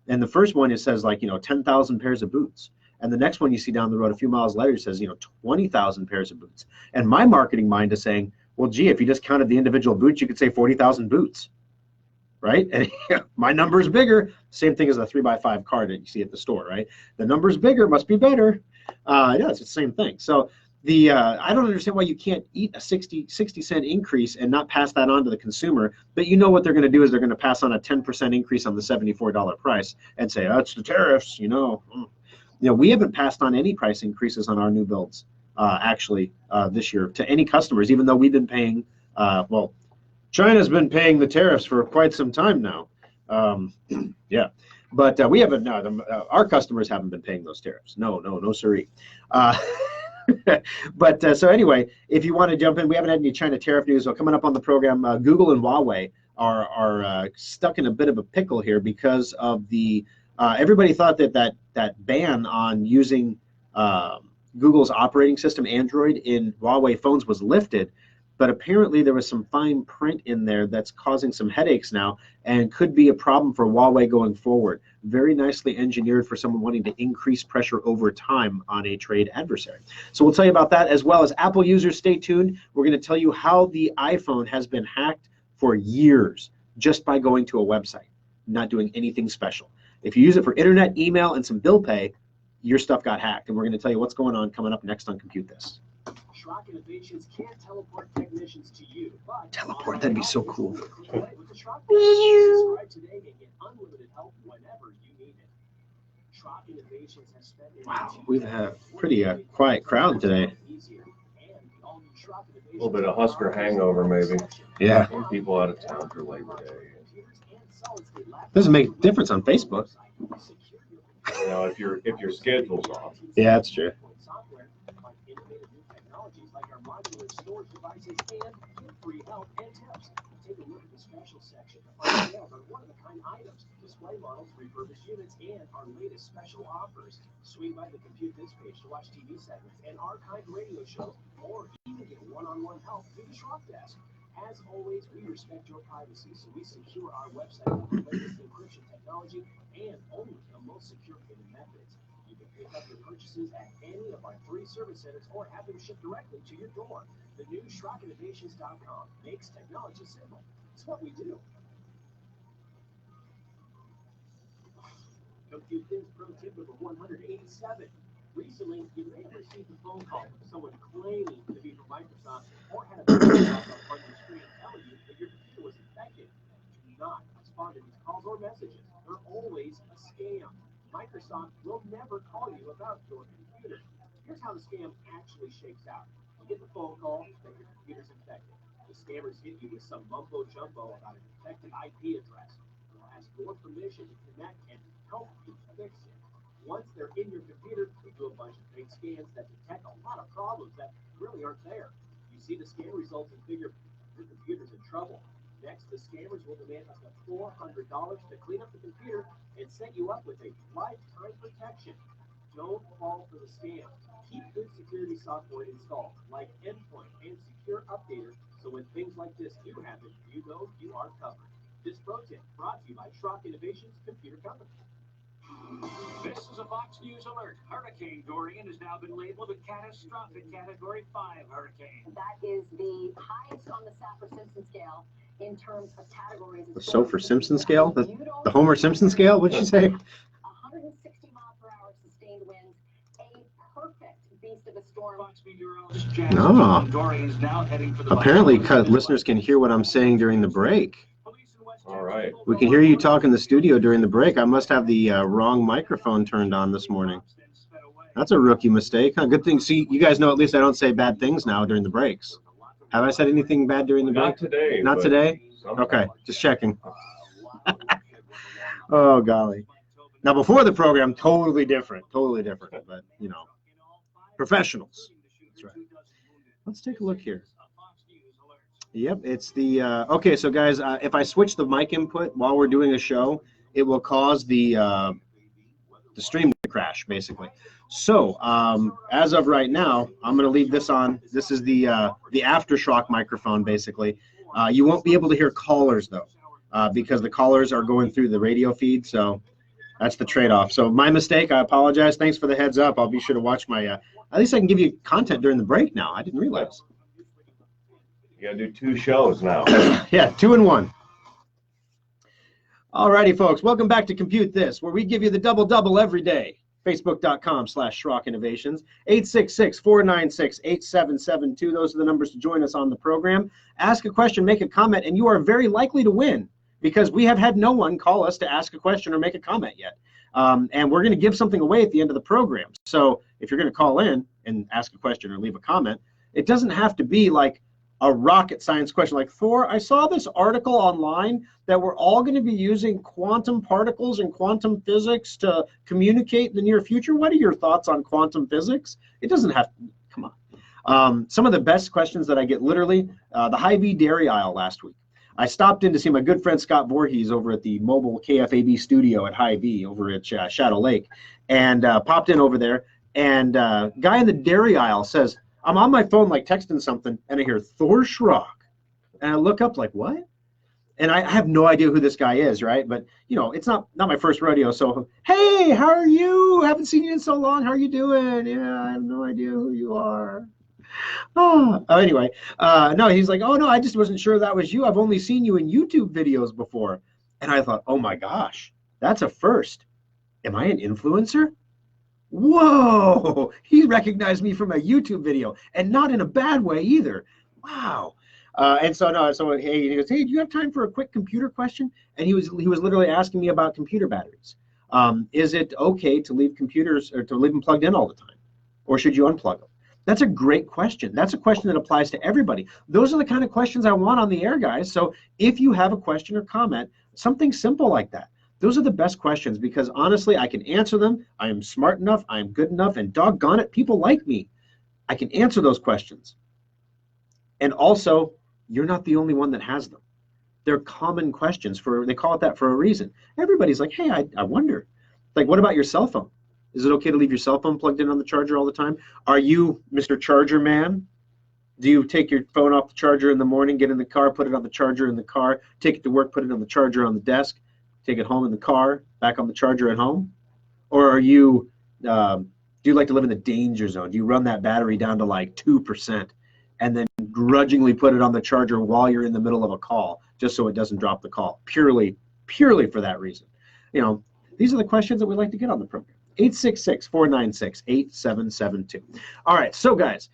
And the first one, it says 10,000 pairs of boots. And the next one you see down the road a few miles later says, 20,000 pairs of boots. And my marketing mind is saying, well, gee, if you just counted the individual boots, you could say 40,000 boots, right? And my number is bigger. Same thing as the 3x5 card that you see at the store, right? The number's bigger, must be better. Yeah, it's the same thing. So I don't understand why you can't eat a 60-cent increase and not pass that on to the consumer. But what they're going to do is they're going to pass on a 10% increase on the $74 price and say, that's the tariffs, we haven't passed on any price increases on our new builds, this year to any customers, even though we've been paying, China's been paying the tariffs for quite some time now. Yeah, but we haven't, our customers haven't been paying those tariffs. No, sirree. But so anyway, if you want to jump in, we haven't had any China tariff news. So coming up on the program, Google and Huawei are stuck in a bit of a pickle here because of the everybody thought that ban on using Google's operating system, Android, in Huawei phones was lifted, but apparently there was some fine print in there that's causing some headaches now and could be a problem for Huawei going forward. Very nicely engineered for someone wanting to increase pressure over time on a trade adversary. So we'll tell you about that, as well as Apple users. Stay tuned. We're going to tell you how the iPhone has been hacked for years just by going to a website, not doing anything special. If you use it for internet, email, and some bill pay, your stuff got hacked. And we're going to tell you what's going on coming up next on Compute This. Schrock Innovations can't teleport technicians to you, but teleport, that'd be so cool. With the Schrock subscribe today and get unlimited help whenever you need it. Schrock Innovations has spent Wow, we've had a pretty quiet crowd today. A little bit of Husker hangover, maybe. Yeah. And people out of town for Labor Day. Doesn't make a difference on Facebook. If your schedule's off. Yeah, that's true. Like our modular storage devices and get free help and tips. Take a look at the special section to find sales on one-of-a-kind items, display models, refurbished units, and our latest special offers. Swing by the Compute This page to watch TV segments and archived radio shows, or even get one-on-one help through the Schrock Desk. As always, we respect your privacy, so we secure our website with the latest encryption technology and only the most secure payment methods. You can pick up your purchases at any of our 3 service centers or have them shipped directly to your door. The new SchrockInnovations.com makes technology simple. It's what we do. Compute This Pro Tip number 187. Recently, you may have received a phone call from someone claiming to be from Microsoft or had a message pop up on your screen telling you that your computer was infected. Do not respond to these calls or messages. They're always a scam. Microsoft will never call you about your computer. Here's how the scam actually shakes out. You get the phone call that your computer's infected. The scammers hit you with some mumbo jumbo about a defective IP address. They'll ask your permission to connect and help you fix it. Once they're in your computer, they do a bunch of fake scans that detect a lot of problems that really aren't there. You see the scan results and figure your computer's in trouble. Next, the scammers will demand up to $400 to clean up the computer and set you up with a lifetime protection. Don't fall for the scam. Keep good security software installed, like Endpoint and Secure Updater, so when things like this do happen, you know you are covered. This pro tip brought to you by Schrock Innovations Computer Company. This is a Fox News alert. Hurricane Dorian has now been labeled a catastrophic Category 5 hurricane. That is the highest on the Saffir-Simpson scale in terms of categories. The Saffir-Simpson scale? The Homer Simpson scale? What'd she say? 160 mile per hour sustained winds, a perfect beast of a storm. Fox meteorologist Jan No. Dorian is now heading for the Apparently, listeners can hear what I'm saying during the break. All right. We can hear you talk in the studio during the break. I must have the wrong microphone turned on this morning. That's a rookie mistake. Huh? Good thing. See, you guys know at least I don't say bad things now during the breaks. Have I said anything bad during the break? Not today. Not but today? sometime. Okay, just checking. Oh, golly. Now, before the program, totally different. Totally different. But, you know, professionals. That's right. Let's take a look here. Yep, it's the, okay, so guys, if I switch the mic input while we're doing a show, it will cause the stream to crash, basically. So, as of right now, I'm going to leave this on. This is the aftershock microphone, basically. You won't be able to hear callers, though, because the callers are going through the radio feed, so that's the trade-off. So, my mistake, I apologize. Thanks for the heads up. I'll be sure to watch my, at least I can give you content during the break now. I didn't realize. You gotta do 2 shows now. Yeah, 2 in 1. Alrighty, folks, welcome back to Compute This, where we give you the double every day. Facebook.com/Schrock Innovations, 866-496-8772. Those are the numbers to join us on the program. Ask a question, make a comment, and you are very likely to win because we have had no one call us to ask a question or make a comment yet. And we're going to give something away at the end of the program. So if you're going to call in and ask a question or leave a comment, it doesn't have to be like a rocket science question like, Thor, I saw this article online that we're all going to be using quantum particles and quantum physics to communicate in the near future. What are your thoughts on quantum physics? It doesn't have to, come on. Some of the best questions that I get, literally, the Hy-Vee dairy aisle last week. I stopped in to see my good friend Scott Voorhees over at the mobile KFAB studio at Hy-Vee over at Shadow Lake, and popped in over there, and guy in the dairy aisle says, I'm on my phone like texting something, and I hear Thor Schrock, and I look up like, what? And I have no idea who this guy is, right? But, you know, it's not my first rodeo, so, hey, how are you? Haven't seen you in so long. How are you doing? Yeah, I have no idea who you are. Oh, anyway, no, he's like, oh, no, I just wasn't sure that was you. I've only seen you in YouTube videos before. And I thought, oh, my gosh, that's a first. Am I an influencer? Whoa, he recognized me from a YouTube video, and not in a bad way either. Wow. And so hey, he goes, hey, do you have time for a quick computer question? And he was literally asking me about computer batteries. Is it okay to leave computers or to leave them plugged in all the time, or should you unplug them? That's a great question. That's a question that applies to everybody. Those are the kind of questions I want on the air, guys. So if you have a question or comment, something simple like that. Those are the best questions because honestly, I can answer them. I am smart enough. I am good enough. And doggone it, people like me. I can answer those questions. And also, you're not the only one that has them. They're common questions. They call it that for a reason. Everybody's like, hey, I wonder. Like, what about your cell phone? Is it okay to leave your cell phone plugged in on the charger all the time? Are you Mr. Charger Man? Do you take your phone off the charger in the morning, get in the car, put it on the charger in the car, take it to work, put it on the charger on the desk, take it home in the car, back on the charger at home? Or are you, do you like to live in the danger zone? Do you run that battery down to like 2% and then grudgingly put it on the charger while you're in the middle of a call, just so it doesn't drop the call, purely for that reason? You know, these are the questions that we like to get on the program. 866-496-8772. All right, so guys,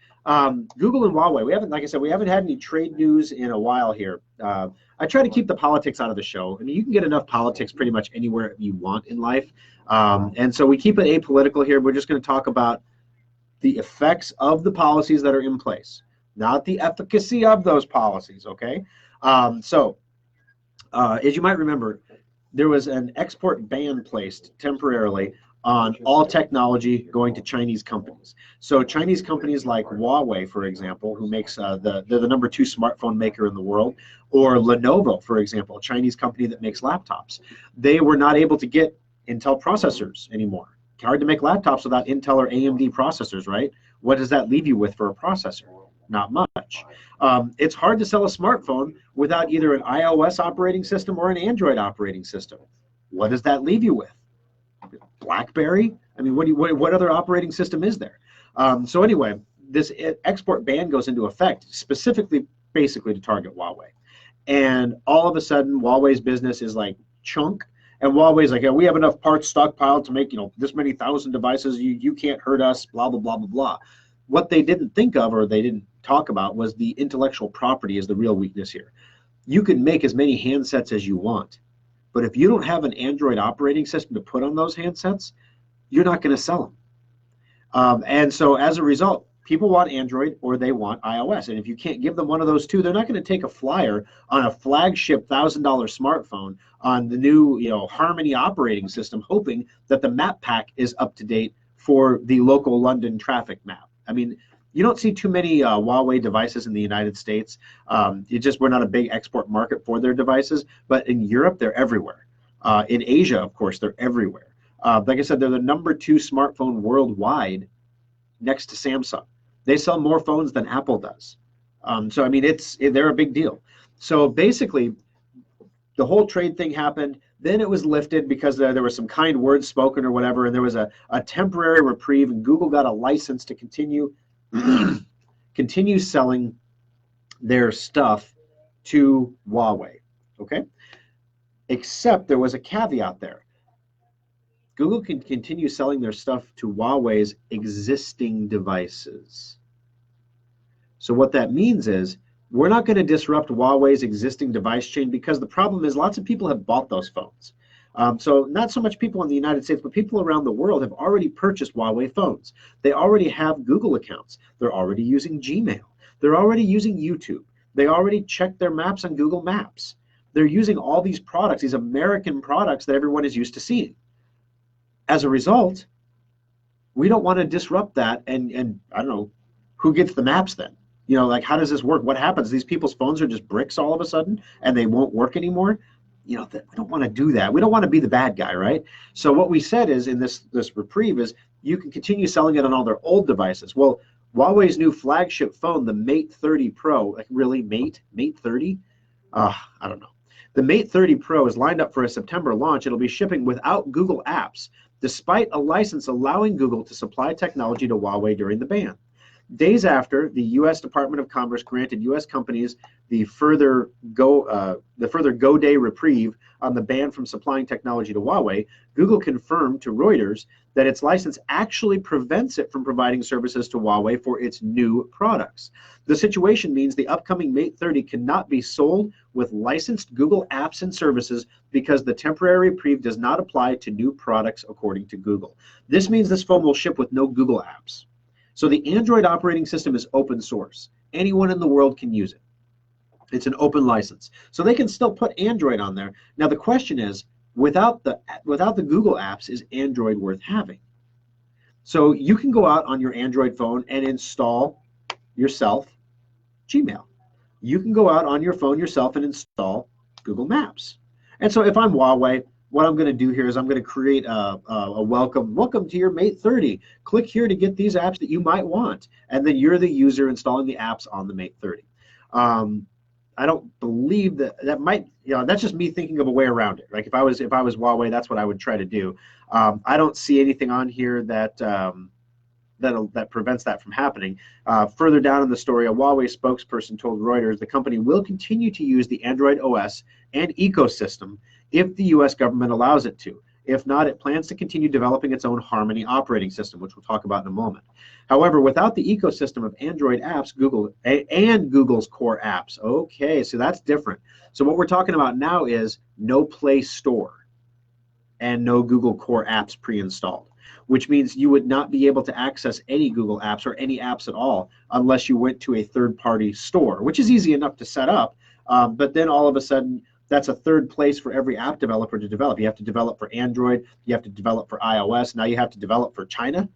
Google and Huawei, we haven't, like I said, we haven't had any trade news in a while here. I try to keep the politics out of the show. I mean, you can get enough politics pretty much anywhere you want in life. And so we keep it apolitical here. We're just going to talk about the effects of the policies that are in place, not the efficacy of those policies, okay? As you might remember, there was an export ban placed temporarily on all technology going to Chinese companies. So Chinese companies like Huawei, for example, who makes they're the #2 smartphone maker in the world, or Lenovo, for example, a Chinese company that makes laptops, they were not able to get Intel processors anymore hard to make laptops without Intel or AMD processors, right? What does that leave you with for a processor? Not much. It's hard to sell a smartphone without either an iOS operating system or an Android operating system. What does that leave you with? BlackBerry? I mean, what other operating system is there? So anyway, this export ban goes into effect specifically, basically to target Huawei. And all of a sudden, Huawei's business is like chunk. And Huawei's like, yeah, we have enough parts stockpiled to make, this many thousand devices. You can't hurt us, blah, blah, blah, blah, blah. What they didn't think of, or they didn't talk about, was the intellectual property is the real weakness here. You can make as many handsets as you want, but if you don't have an Android operating system to put on those handsets, you're not going to sell them. And so as a result, people want Android or they want iOS. And if you can't give them one of those two, they're not going to take a flyer on a flagship $1,000 smartphone on the new Harmony operating system, hoping that the map pack is up to date for the local London traffic map. I mean, you don't see too many Huawei devices in the United States. We're not a big export market for their devices, but in Europe, they're everywhere. In Asia, of course, they're everywhere. Like I said, they're the #2 smartphone worldwide next to Samsung. They sell more phones than Apple does. So, I mean, they're a big deal. So basically, the whole trade thing happened. Then it was lifted because there were some kind words spoken or whatever, and there was a temporary reprieve, and Google got a license to continue selling their stuff to Huawei, okay? Except there was a caveat there. Google can continue selling their stuff to Huawei's existing devices. So what that means is we're not going to disrupt Huawei's existing device chain, because the problem is lots of people have bought those phones. So not so much people in the United States, but people around the world have already purchased Huawei phones. They already have Google accounts. They're already using Gmail. They're already using YouTube. They already check their maps on Google Maps. They're using all these products, these American products that everyone is used to seeing. As a result, we don't want to disrupt that, and I don't know, who gets the maps then? Like, how does this work? What happens? These people's phones are just bricks all of a sudden, and they won't work anymore? We don't want to do that. We don't want to be the bad guy, right? So what we said is, in this reprieve, is you can continue selling it on all their old devices. Well, Huawei's new flagship phone, the Mate 30 Pro, like really, Mate 30? I don't know. The Mate 30 Pro is lined up for a September launch. It'll be shipping without Google Apps, despite a license allowing Google to supply technology to Huawei during the ban. Days after, the U.S. Department of Commerce granted U.S. companies the further go day reprieve on the ban from supplying technology to Huawei, Google confirmed to Reuters that its license actually prevents it from providing services to Huawei for its new products. The situation means the upcoming Mate 30 cannot be sold with licensed Google apps and services because the temporary reprieve does not apply to new products, according to Google. This means this phone will ship with no Google apps. So the Android operating system is open source. Anyone in the world can use it. It's an open license. So they can still put Android on there. Now the question is, without the Google apps, is Android worth having? So you can go out on your Android phone and install yourself Gmail. You can go out on your phone yourself and install Google Maps. And so if I'm Huawei, what I'm going to do here is I'm going to create a welcome to your Mate 30. Click here to get these apps that you might want, and then you're the user installing the apps on the Mate 30. I don't believe that might, that's just me thinking of a way around it. Like if I was Huawei, that's what I would try to do. I don't see anything on here that that prevents that from happening. Further down in the story, a Huawei spokesperson told Reuters the company will continue to use the Android OS and ecosystem if the U.S. government allows it to. If not, it plans to continue developing its own Harmony operating system, which we'll talk about in a moment. However, without the ecosystem of Android apps, Google's core apps. Okay, so that's different. So what we're talking about now is no Play Store and no Google core apps pre-installed, which means you would not be able to access any Google apps or any apps at all unless you went to a third-party store, which is easy enough to set up, but then all of a sudden, that's a third place for every app developer to develop. You have to develop for Android, you have to develop for iOS, now you have to develop for China.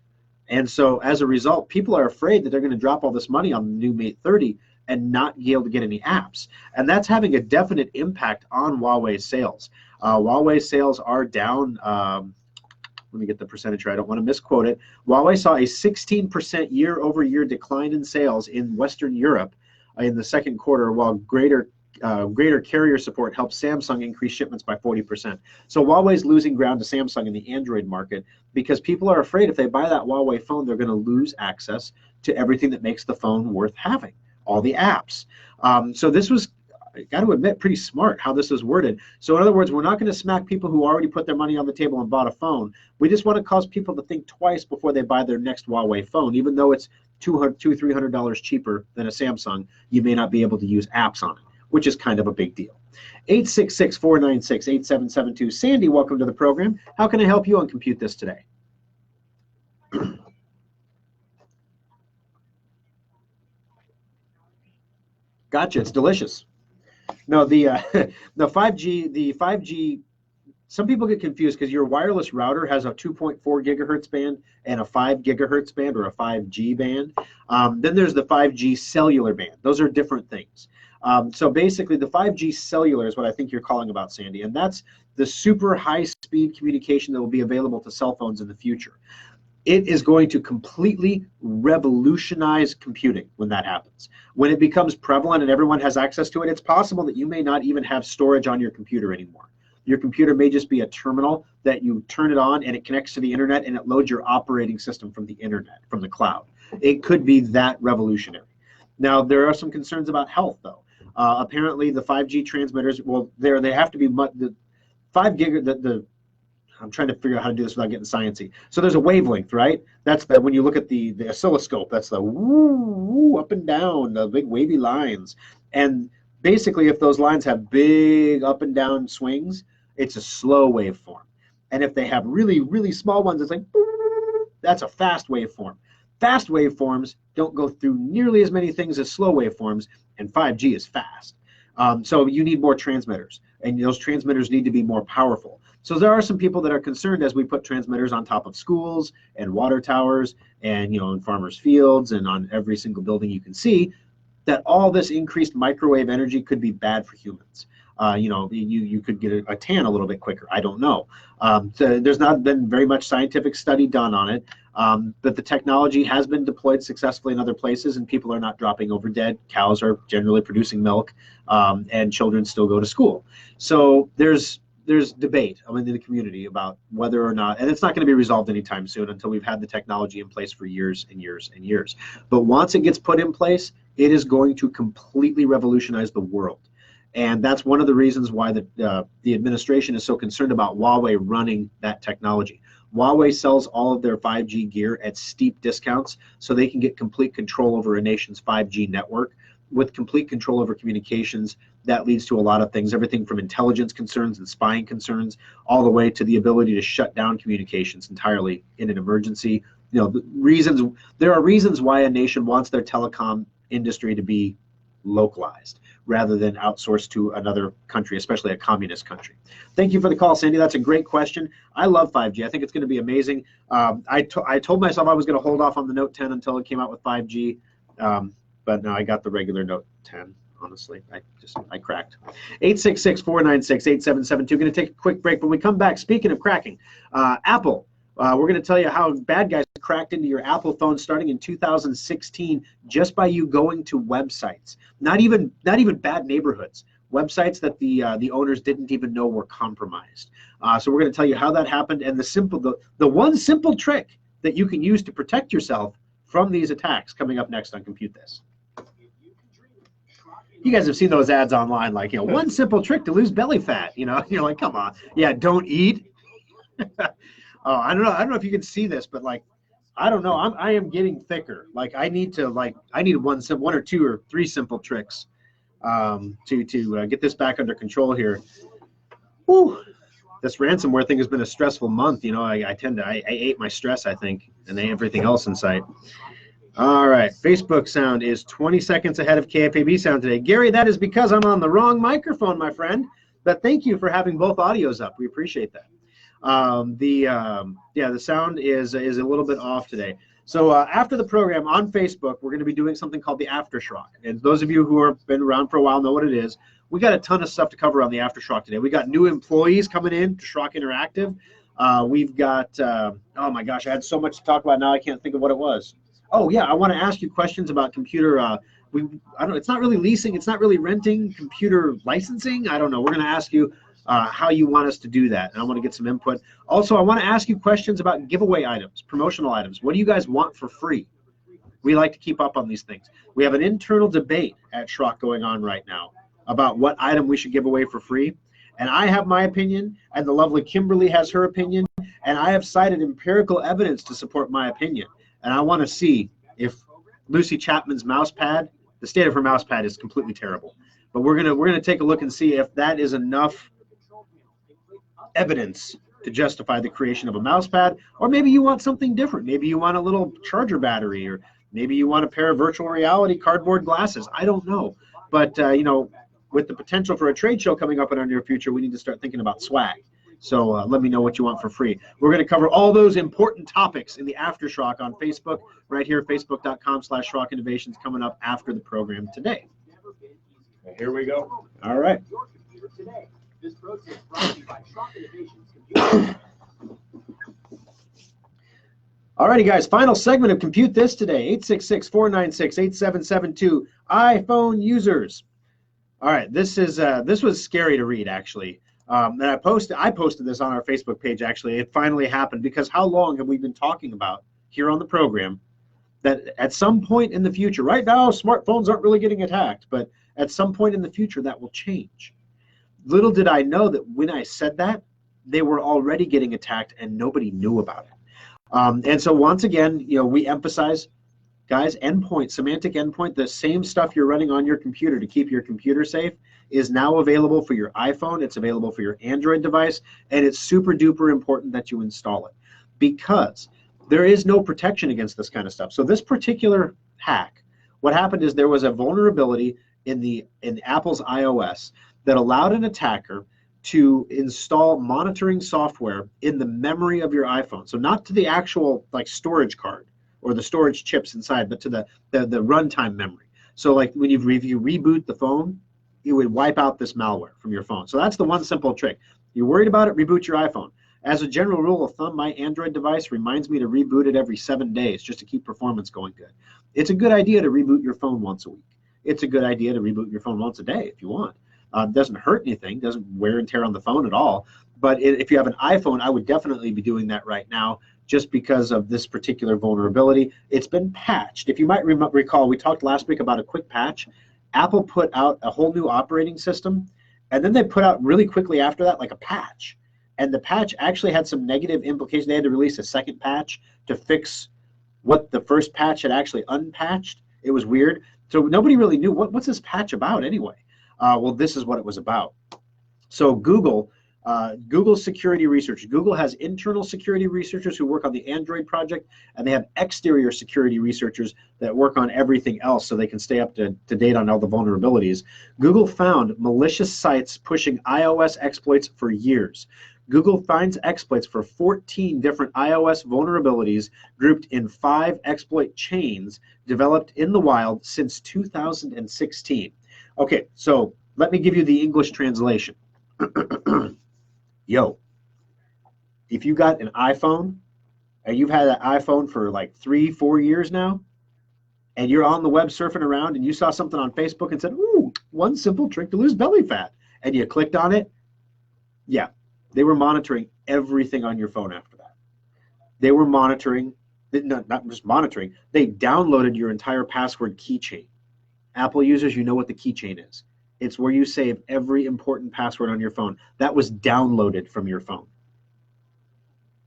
And so as a result, people are afraid that they're going to drop all this money on the new Mate 30 and not be able to get any apps. And that's having a definite impact on Huawei's sales. Huawei sales are down let me get the percentage here, I don't want to misquote it. Huawei saw a 16% year-over-year decline in sales in Western Europe in the second quarter, while greater carrier support helped Samsung increase shipments by 40%. So Huawei's losing ground to Samsung in the Android market because people are afraid if they buy that Huawei phone, they're going to lose access to everything that makes the phone worth having, all the apps. So this was, I got to admit, pretty smart how this is worded. So in other words, we're not going to smack people who already put their money on the table and bought a phone. We just want to cause people to think twice before they buy their next Huawei phone, even though it's $200-300 cheaper than a Samsung. You may not be able to use apps on it, which is kind of a big deal. 866-496-8772. Sandy, welcome to the program. How can I help you on Compute This today? Gotcha, it's delicious. No, the 5G, some people get confused because your wireless router has a 2.4 gigahertz band and a 5 gigahertz band or a 5G band. Then there's the 5G cellular band. Those are different things. So basically the 5G cellular is what I think you're calling about, Sandy, and that's the super high speed communication that will be available to cell phones in the future. It is going to completely revolutionize computing when that happens. When it becomes prevalent and everyone has access to it, it's possible that you may not even have storage on your computer anymore. Your computer may just be a terminal that you turn it on and it connects to the internet and it loads your operating system from the internet, from the cloud. It could be that revolutionary. Now, there are some concerns about health, though. Apparently, the 5G transmitters, well, they have to be, the 5 gig, I'm trying to figure out how to do this without getting sciencey. So there's a wavelength, right? That's the, when you look at the oscilloscope, that's the woo, up and down, the big wavy lines. And basically, if those lines have big up and down swings, it's a slow waveform. And if they have really, really small ones, it's like, that's a fast waveform. Fast waveforms don't go through nearly as many things as slow waveforms, and 5G is fast. So you need more transmitters, and those transmitters need to be more powerful. So there are some people that are concerned as we put transmitters on top of schools and water towers and, in farmers' fields and on every single building you can see, that all this increased microwave energy could be bad for humans. You could get a tan a little bit quicker. I don't know. So there's not been very much scientific study done on it, but the technology has been deployed successfully in other places, and people are not dropping over dead. Cows are generally producing milk, and children still go to school. So there's debate in the community about whether or not, and it's not going to be resolved anytime soon until we've had the technology in place for years and years and years. But once it gets put in place, it is going to completely revolutionize the world. And that's one of the reasons why the administration is so concerned about Huawei running that technology. Huawei sells all of their 5G gear at steep discounts so they can get complete control over a nation's 5G network. With complete control over communications, that leads to a lot of things, everything from intelligence concerns and spying concerns, all the way to the ability to shut down communications entirely in an emergency. There are reasons why a nation wants their telecom industry to be localized rather than outsourced to another country, especially a communist country. Thank you for the call, Sandy. That's a great question. I love 5G. I think it's going to be amazing. I told myself I was going to hold off on the Note 10 until it came out with 5G, but no, I got the regular Note 10. Honestly, I cracked. 866-496-8772. Going to take a quick break. When we come back, speaking of cracking, Apple. We're going to tell you how bad guys cracked into your Apple phone starting in 2016 just by you going to websites. Not even bad neighborhoods. Websites that the owners didn't even know were compromised. So we're going to tell you how that happened and the one simple trick that you can use to protect yourself from these attacks coming up next on Compute This. You guys have seen those ads online, like, one simple trick to lose belly fat. You're like, come on. Yeah, don't eat. Oh, I don't know if you can see this, but I don't know. I am getting thicker. I need one or two or three simple tricks to get this back under control here. Whew. This ransomware thing has been a stressful month. I ate my stress, I think, and everything else in sight. All right, Facebook sound is 20 seconds ahead of KFAB sound today. Gary, that is because I'm on the wrong microphone, my friend. But thank you for having both audios up. We appreciate that. The sound is a little bit off today. So after the program on Facebook, we're going to be doing something called the Aftershock. And those of you who have been around for a while know what it is. We got a ton of stuff to cover on the Aftershock today. We got new employees coming in to Schrock Interactive. We've got, oh my gosh, I had so much to talk about now, I can't think of what it was. Oh yeah, I want to ask you questions about computer, I don't know, it's not really leasing, it's not really renting, computer licensing. I don't know. We're going to ask you how you want us to do that, and I want to get some input. Also, I want to ask you questions about giveaway items, promotional items. What do you guys want for free? We like to keep up on these things. We have an internal debate at Schrock going on right now about what item we should give away for free. And I have my opinion, and the lovely Kimberly has her opinion, and I have cited empirical evidence to support my opinion. And I want to see if Lucy Chapman's mouse pad, the state of her mouse pad is completely terrible. But we're gonna take a look and see if that is enough evidence to justify the creation of a mouse pad, or maybe you want something different. Maybe you want a little charger battery, or maybe you want a pair of virtual reality cardboard glasses. I don't know. But, you know, with the potential for a trade show coming up in our near future, we need to start thinking about swag. So let me know what you want for free. We're going to cover all those important topics in the Aftershock on Facebook, right here, facebook.com/Schrock Innovations, coming up after the program today. Here we go. All right. This program is brought to you by Schrock Innovations Computer. Alrighty, guys, final segment of Compute This today, 866-496-8772, iPhone users. All right, this was scary to read, actually. And I posted this on our Facebook page, actually. It finally happened, because how long have we been talking about here on the program that at some point in the future, right now, smartphones aren't really getting attacked, but at some point in the future, that will change. Little did I know that when I said that, they were already getting attacked and nobody knew about it. And so once again, you know, we emphasize, guys, endpoint, semantic endpoint, the same stuff you're running on your computer to keep your computer safe is now available for your iPhone. It's available for your Android device, and it's super duper important that you install it, because there is no protection against this kind of stuff. So this particular hack, what happened is there was a vulnerability in Apple's iOS that allowed an attacker to install monitoring software in the memory of your iPhone. So not to the actual like storage card or the storage chips inside, but to the runtime memory. So like when you reboot the phone, it would wipe out this malware from your phone. So that's the one simple trick. You're worried about it, reboot your iPhone. As a general rule of thumb, my Android device reminds me to reboot it every 7 days just to keep performance going good. It's a good idea to reboot your phone once a week. It's a good idea to reboot your phone once a day if you want. Doesn't hurt anything, doesn't wear and tear on the phone at all. But if you have an iPhone, I would definitely be doing that right now, just because of this particular vulnerability. It's been patched. If you might recall, we talked last week about a quick patch. Apple put out a whole new operating system, and then they put out really quickly after that like a patch. And the patch actually had some negative implications. They had to release a second patch to fix what the first patch had actually unpatched. It was weird. So nobody really knew what's this patch about anyway. Well, this is what it was about. So Google's security research. Google has internal security researchers who work on the Android project, and they have exterior security researchers that work on everything else so they can stay up to date on all the vulnerabilities. Google found malicious sites pushing iOS exploits for years. Google finds exploits for 14 different iOS vulnerabilities grouped in 5 exploit chains developed in the wild since 2016. Okay, so let me give you the English translation. Yo, if you got an iPhone, and you've had an iPhone for like 3-4 years now, and you're on the web surfing around and you saw something on Facebook and said, ooh, one simple trick to lose belly fat, and you clicked on it, yeah, they were monitoring everything on your phone after that. They were monitoring, not just monitoring, they downloaded your entire password keychain. Apple users, you know what the keychain is. It's where you save every important password on your phone. That was downloaded from your phone.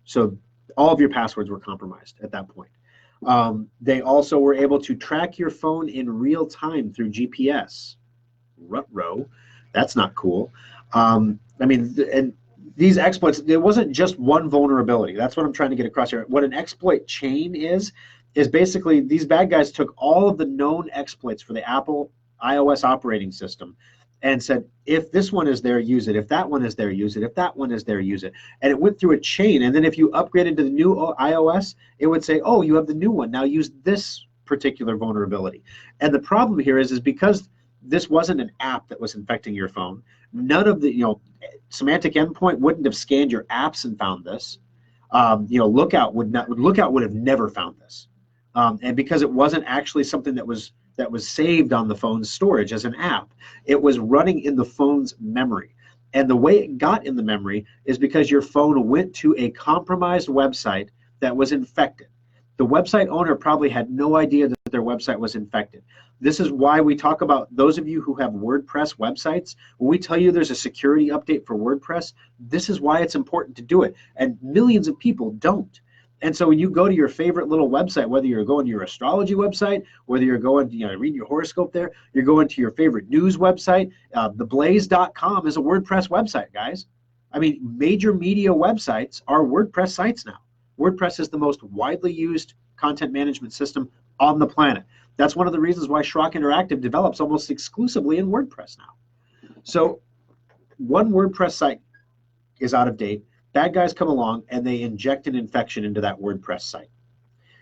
So all of your passwords were compromised at that point. They also were able to track your phone in real time through GPS. Ruh-roh. That's not cool. I mean, and these exploits, it wasn't just one vulnerability. That's what I'm trying to get across here. What an exploit chain is basically these bad guys took all of the known exploits for the Apple iOS operating system and said, if this one is there, use it. If that one is there, use it. If that one is there, use it. And it went through a chain. And then if you upgraded to the new iOS, it would say, oh, you have the new one. Now use this particular vulnerability. And the problem here is because this wasn't an app that was infecting your phone, none of the, semantic endpoint wouldn't have scanned your apps and found this. Lookout would have never found this, and because it wasn't actually something that was saved on the phone's storage as an app, it was running in the phone's memory. And the way it got in the memory is because your phone went to a compromised website that was infected. The website owner probably had no idea that their website was infected. This is why we talk about those of you who have WordPress websites. When we tell you there's a security update for WordPress, this is why it's important to do it. And millions of people don't. And so when you go to your favorite little website, whether you're going to your astrology website, whether you're going to read your horoscope there, you're going to your favorite news website, theblaze.com is a WordPress website, guys. I mean, major media websites are WordPress sites now. WordPress is the most widely used content management system on the planet. That's one of the reasons why Schrock Interactive develops almost exclusively in WordPress now. So one WordPress site is out of date. Bad guys come along and they inject an infection into that WordPress site.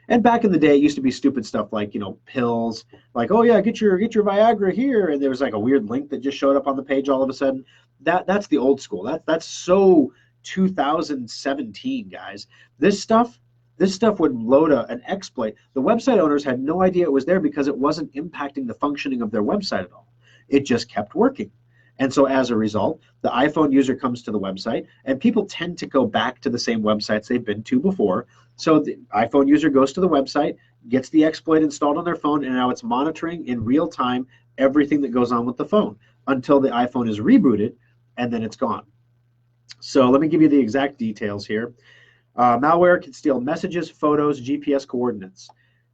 And back in the day, it used to be stupid stuff like, pills, like, oh yeah, get your Viagra here, and there was like a weird link that just showed up on the page all of a sudden. That's the old school. That's so 2017, guys. This stuff would load an exploit. The website owners had no idea it was there because it wasn't impacting the functioning of their website at all. It just kept working. And so as a result, the iPhone user comes to the website, and people tend to go back to the same websites they've been to before. So the iPhone user goes to the website, gets the exploit installed on their phone, and now it's monitoring in real time everything that goes on with the phone until the iPhone is rebooted, and then it's gone. So let me give you the exact details here. Malware can steal messages, photos, GPS coordinates.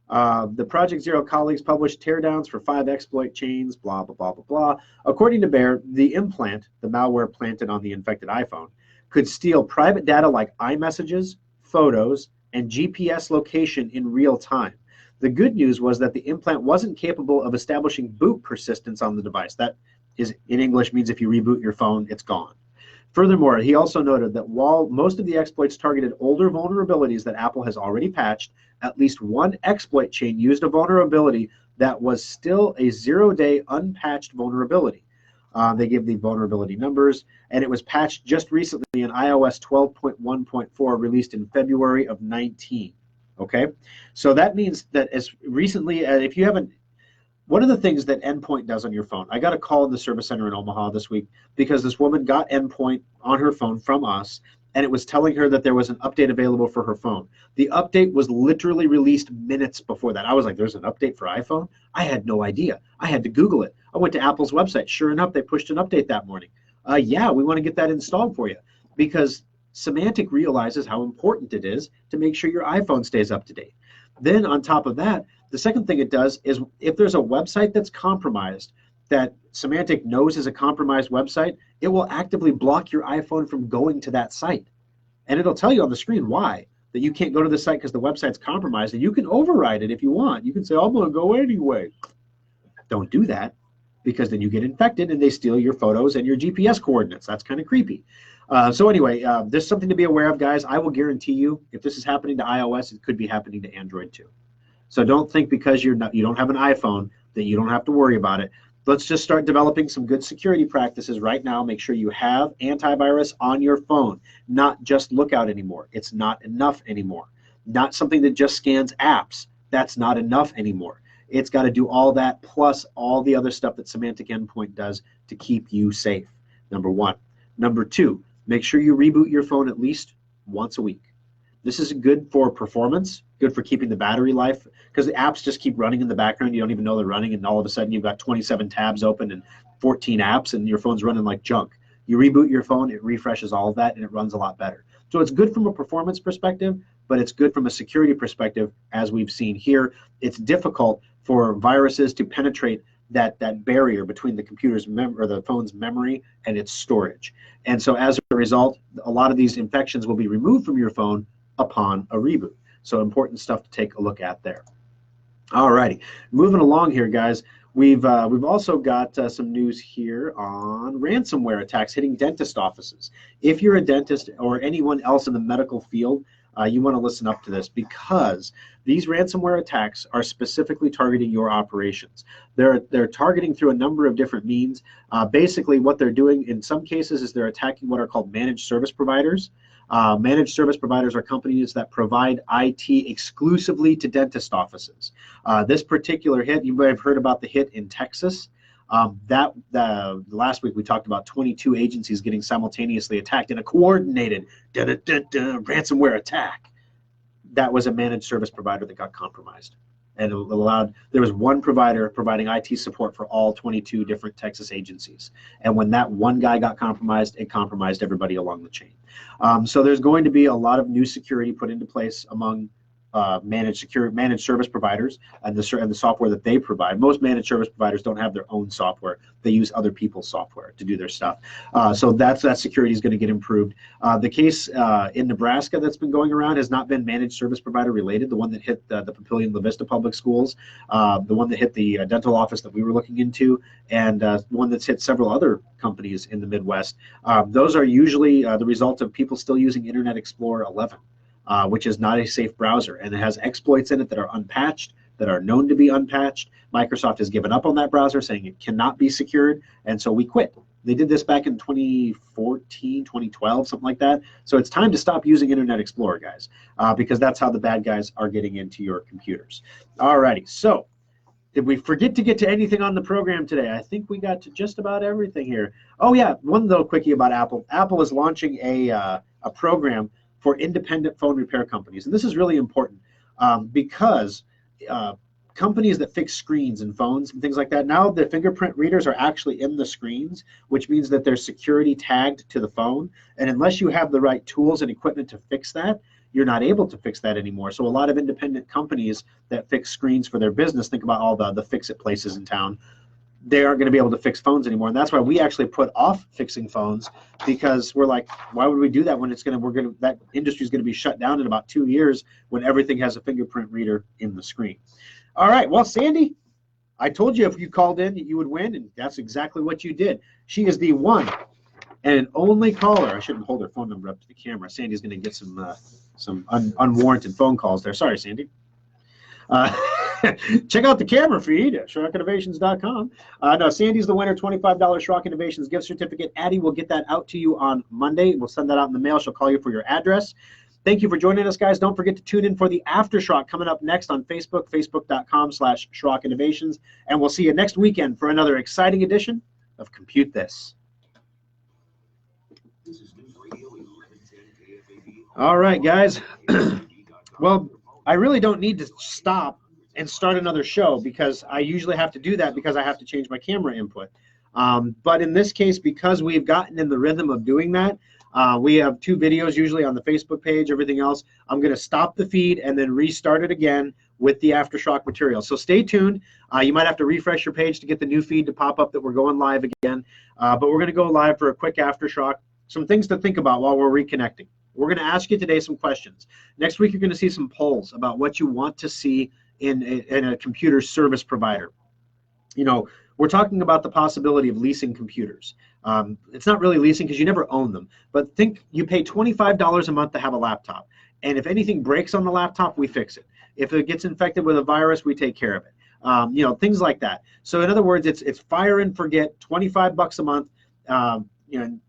The Project Zero colleagues published teardowns for 5 exploit chains, blah, blah, blah, blah, blah. According to Bear, the implant, the malware planted on the infected iPhone, could steal private data like iMessages, photos, and GPS location in real time. The good news was that the implant wasn't capable of establishing boot persistence on the device. That is, in English, means if you reboot your phone, it's gone. Furthermore, he also noted that while most of the exploits targeted older vulnerabilities that Apple has already patched, at least one exploit chain used a vulnerability that was still a 0-day unpatched vulnerability. They give the vulnerability numbers, and it was patched just recently in iOS 12.1.4, released in February of 19. Okay, so that means that as recently as, if you haven't, one of the things that Endpoint does on your phone, I got a call in the service center in Omaha this week because this woman got Endpoint on her phone from us, and it was telling her that there was an update available for her phone. The update was literally released minutes before that. I was like, there's an update for iPhone? I had no idea. I had to Google it. I went to Apple's website. Sure enough, they pushed an update that morning. Yeah, we want to get that installed for you, because Symantec realizes how important it is to make sure your iPhone stays up to date. Then on top of that, the second thing it does is if there's a website that's compromised that Symantec knows is a compromised website, it will actively block your iPhone from going to that site. And it'll tell you on the screen why, that you can't go to the site because the website's compromised, and you can override it if you want. You can say, I'm going to go anyway. Don't do that, because then you get infected and they steal your photos and your GPS coordinates. That's kind of creepy. So anyway, there's something to be aware of, guys. I will guarantee you, if this is happening to iOS, it could be happening to Android too. So don't think because you don't have an iPhone that you don't have to worry about it. Let's just start developing some good security practices right now. Make sure you have antivirus on your phone, not just Lookout anymore. It's not enough anymore. Not something that just scans apps. That's not enough anymore. It's got to do all that plus all the other stuff that Symantec Endpoint does to keep you safe, number one. Number two, make sure you reboot your phone at least once a week. This is good for performance, good for keeping the battery life, because the apps just keep running in the background. You don't even know they're running, and all of a sudden you've got 27 tabs open and 14 apps, and your phone's running like junk. You reboot your phone, it refreshes all of that, and it runs a lot better. So it's good from a performance perspective, but it's good from a security perspective, as we've seen here. It's difficult for viruses to penetrate that barrier between the computer's or the phone's memory and its storage. And so as a result, a lot of these infections will be removed from your phone upon a reboot. So important stuff to take a look at there. All righty, moving along here, guys. We've also got some news here on ransomware attacks hitting dentist offices. If you're a dentist or anyone else in the medical field, you want to listen up to this, because these ransomware attacks are specifically targeting your operations. They're targeting through a number of different means. Basically, what they're doing in some cases is they're attacking what are called managed service providers. Managed service providers are companies that provide IT exclusively to dentist offices. This particular hit, you may have heard about the hit in Texas. Last week we talked about 22 agencies getting simultaneously attacked in a coordinated ransomware attack. That was a managed service provider that got compromised. And there was one provider providing IT support for all 22 different Texas agencies. And when that one guy got compromised, it compromised everybody along the chain. So there's going to be a lot of new security put into place among managed service providers and the software that they provide. Most managed service providers don't have their own software. They use other people's software to do their stuff. So that security is going to get improved. The case in Nebraska that's been going around has not been managed service provider related. The one that hit the Papillion La Vista Public Schools, the one that hit the dental office that we were looking into, and one that's hit several other companies in the Midwest. Those are usually the result of people still using Internet Explorer 11. Which is not a safe browser, and it has exploits in it that are unpatched, that are known to be unpatched. Microsoft has given up on that browser, saying it cannot be secured, and so we quit. They did this back in 2014, 2012, something like that. So it's time to stop using Internet Explorer, guys, because that's how the bad guys are getting into your computers. Alrighty, so did we forget to get to anything on the program today? I think we got to just about everything here. Oh yeah, one little quickie about Apple. Apple is launching a program for independent phone repair companies. And this is really important because companies that fix screens and phones and things like that, now the fingerprint readers are actually in the screens, which means that they're security tagged to the phone. And unless you have the right tools and equipment to fix that, you're not able to fix that anymore. So a lot of independent companies that fix screens for their business, think about all the fix-it places in town, they aren't going to be able to fix phones anymore. And that's why we actually put off fixing phones, because we're like, why would we do that when that industry is going to be shut down in about 2 years when everything has a fingerprint reader in the screen. All right, well, Sandy, I told you if you called in that you would win, and that's exactly what you did. She is the one and only caller. I shouldn't hold her phone number up to the camera. Sandy's going to get some unwarranted phone calls there. Sorry, Sandy. Check out the camera feed at SchrockInnovations.com. No, Sandy's the winner, $25 Schrock Innovations gift certificate. Addie will get that out to you on Monday. We'll send that out in the mail. She'll call you for your address. Thank you for joining us, guys. Don't forget to tune in for the Aftershock coming up next on Facebook, facebook.com/Schrock Innovations. And we'll see you next weekend for another exciting edition of Compute This. All right, guys. Well, I really don't need to stop and start another show, because I usually have to do that because I have to change my camera input. But in this case, because we've gotten in the rhythm of doing that, we have 2 videos usually on the Facebook page, everything else. I'm going to stop the feed and then restart it again with the Aftershock material. So stay tuned. You might have to refresh your page to get the new feed to pop up that we're going live again. But we're going to go live for a quick Aftershock. Some things to think about while we're reconnecting. We're going to ask you today some questions. Next week, you're going to see some polls about what you want to see in a computer service provider. You know, we're talking about the possibility of leasing computers. It's not really leasing because you never own them, but think you pay $25 a month to have a laptop. And if anything breaks on the laptop, we fix it. If it gets infected with a virus, we take care of it. You know, things like that. So in other words, it's fire and forget, $25 a month, you know,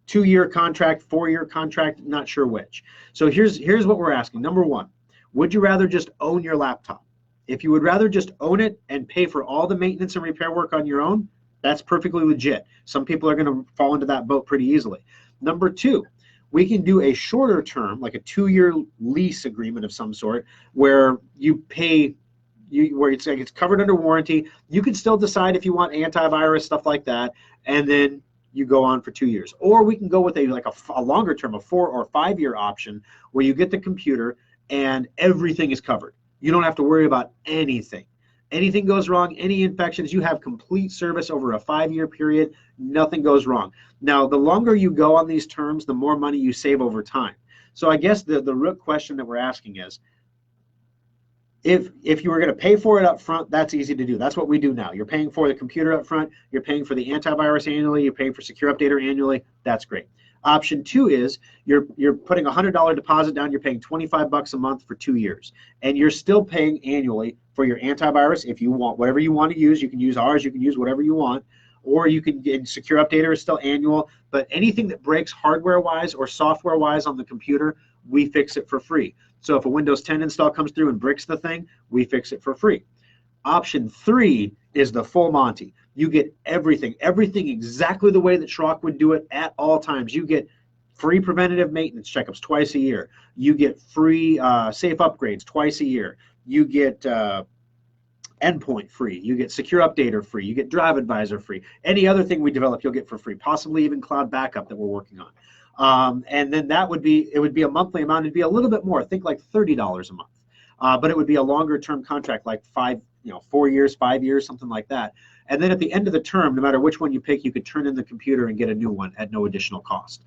2-year contract, 4-year contract, not sure which. So here's what we're asking. Number one, would you rather just own your laptop? If you would rather just own it and pay for all the maintenance and repair work on your own, that's perfectly legit. Some people are going to fall into that boat pretty easily. Number two, we can do a shorter term, like a 2-year lease agreement of some sort, where you pay, where it's like it's covered under warranty. You can still decide if you want antivirus, stuff like that, and then you go on for 2 years. Or we can go with a longer term, a 4 or 5 year option, where you get the computer and everything is covered. You don't have to worry about anything. Anything goes wrong, any infections, you have complete service over a 5-year period, nothing goes wrong. Now, the longer you go on these terms, the more money you save over time. So I guess the real question that we're asking is, if you were going to pay for it up front, that's easy to do. That's what we do now. You're paying for the computer up front, you're paying for the antivirus annually, you're paying for Secure Updater annually, that's great. Option 2 is you're putting a $100 deposit down, you're paying $25 a month for 2 years, and you're still paying annually for your antivirus. If you want whatever you want to use, you can use ours, you can use whatever you want, or you can get Secure Updater is still annual, but anything that breaks hardware-wise or software-wise on the computer, we fix it for free. So if a Windows 10 install comes through and bricks the thing, we fix it for free. Option 3 is the full Monty. You get everything exactly the way that Schrock would do it at all times. You get free preventative maintenance checkups twice a year. You get free safe upgrades twice a year. You get endpoint free. You get Secure Updater free. You get Drive Advisor free. Any other thing we develop, you'll get for free. Possibly even Cloud Backup that we're working on. And then it would be a monthly amount. It'd be a little bit more. I think like $30 a month. But it would be a longer term contract, like 4 years, 5 years, something like that. And then at the end of the term, no matter which one you pick, you could turn in the computer and get a new one at no additional cost.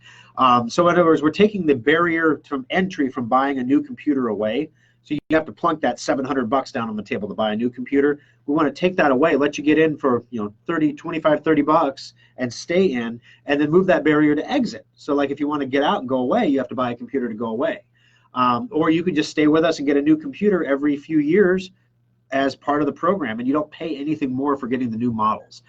So in other words, we're taking the barrier to entry from buying a new computer away. So you have to plunk that $700 down on the table to buy a new computer. We want to take that away, let you get in for 30 bucks and stay in, and then move that barrier to exit. So like if you want to get out and go away, you have to buy a computer to go away. Or you could just stay with us and get a new computer every few years as part of the program, and you don't pay anything more for getting the new models.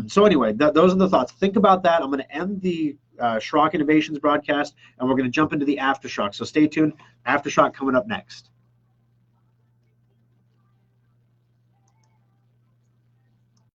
So anyway, those are the thoughts. Think about that. I'm going to end the Schrock Innovations broadcast, and we're going to jump into the Aftershock. So stay tuned. Aftershock coming up next.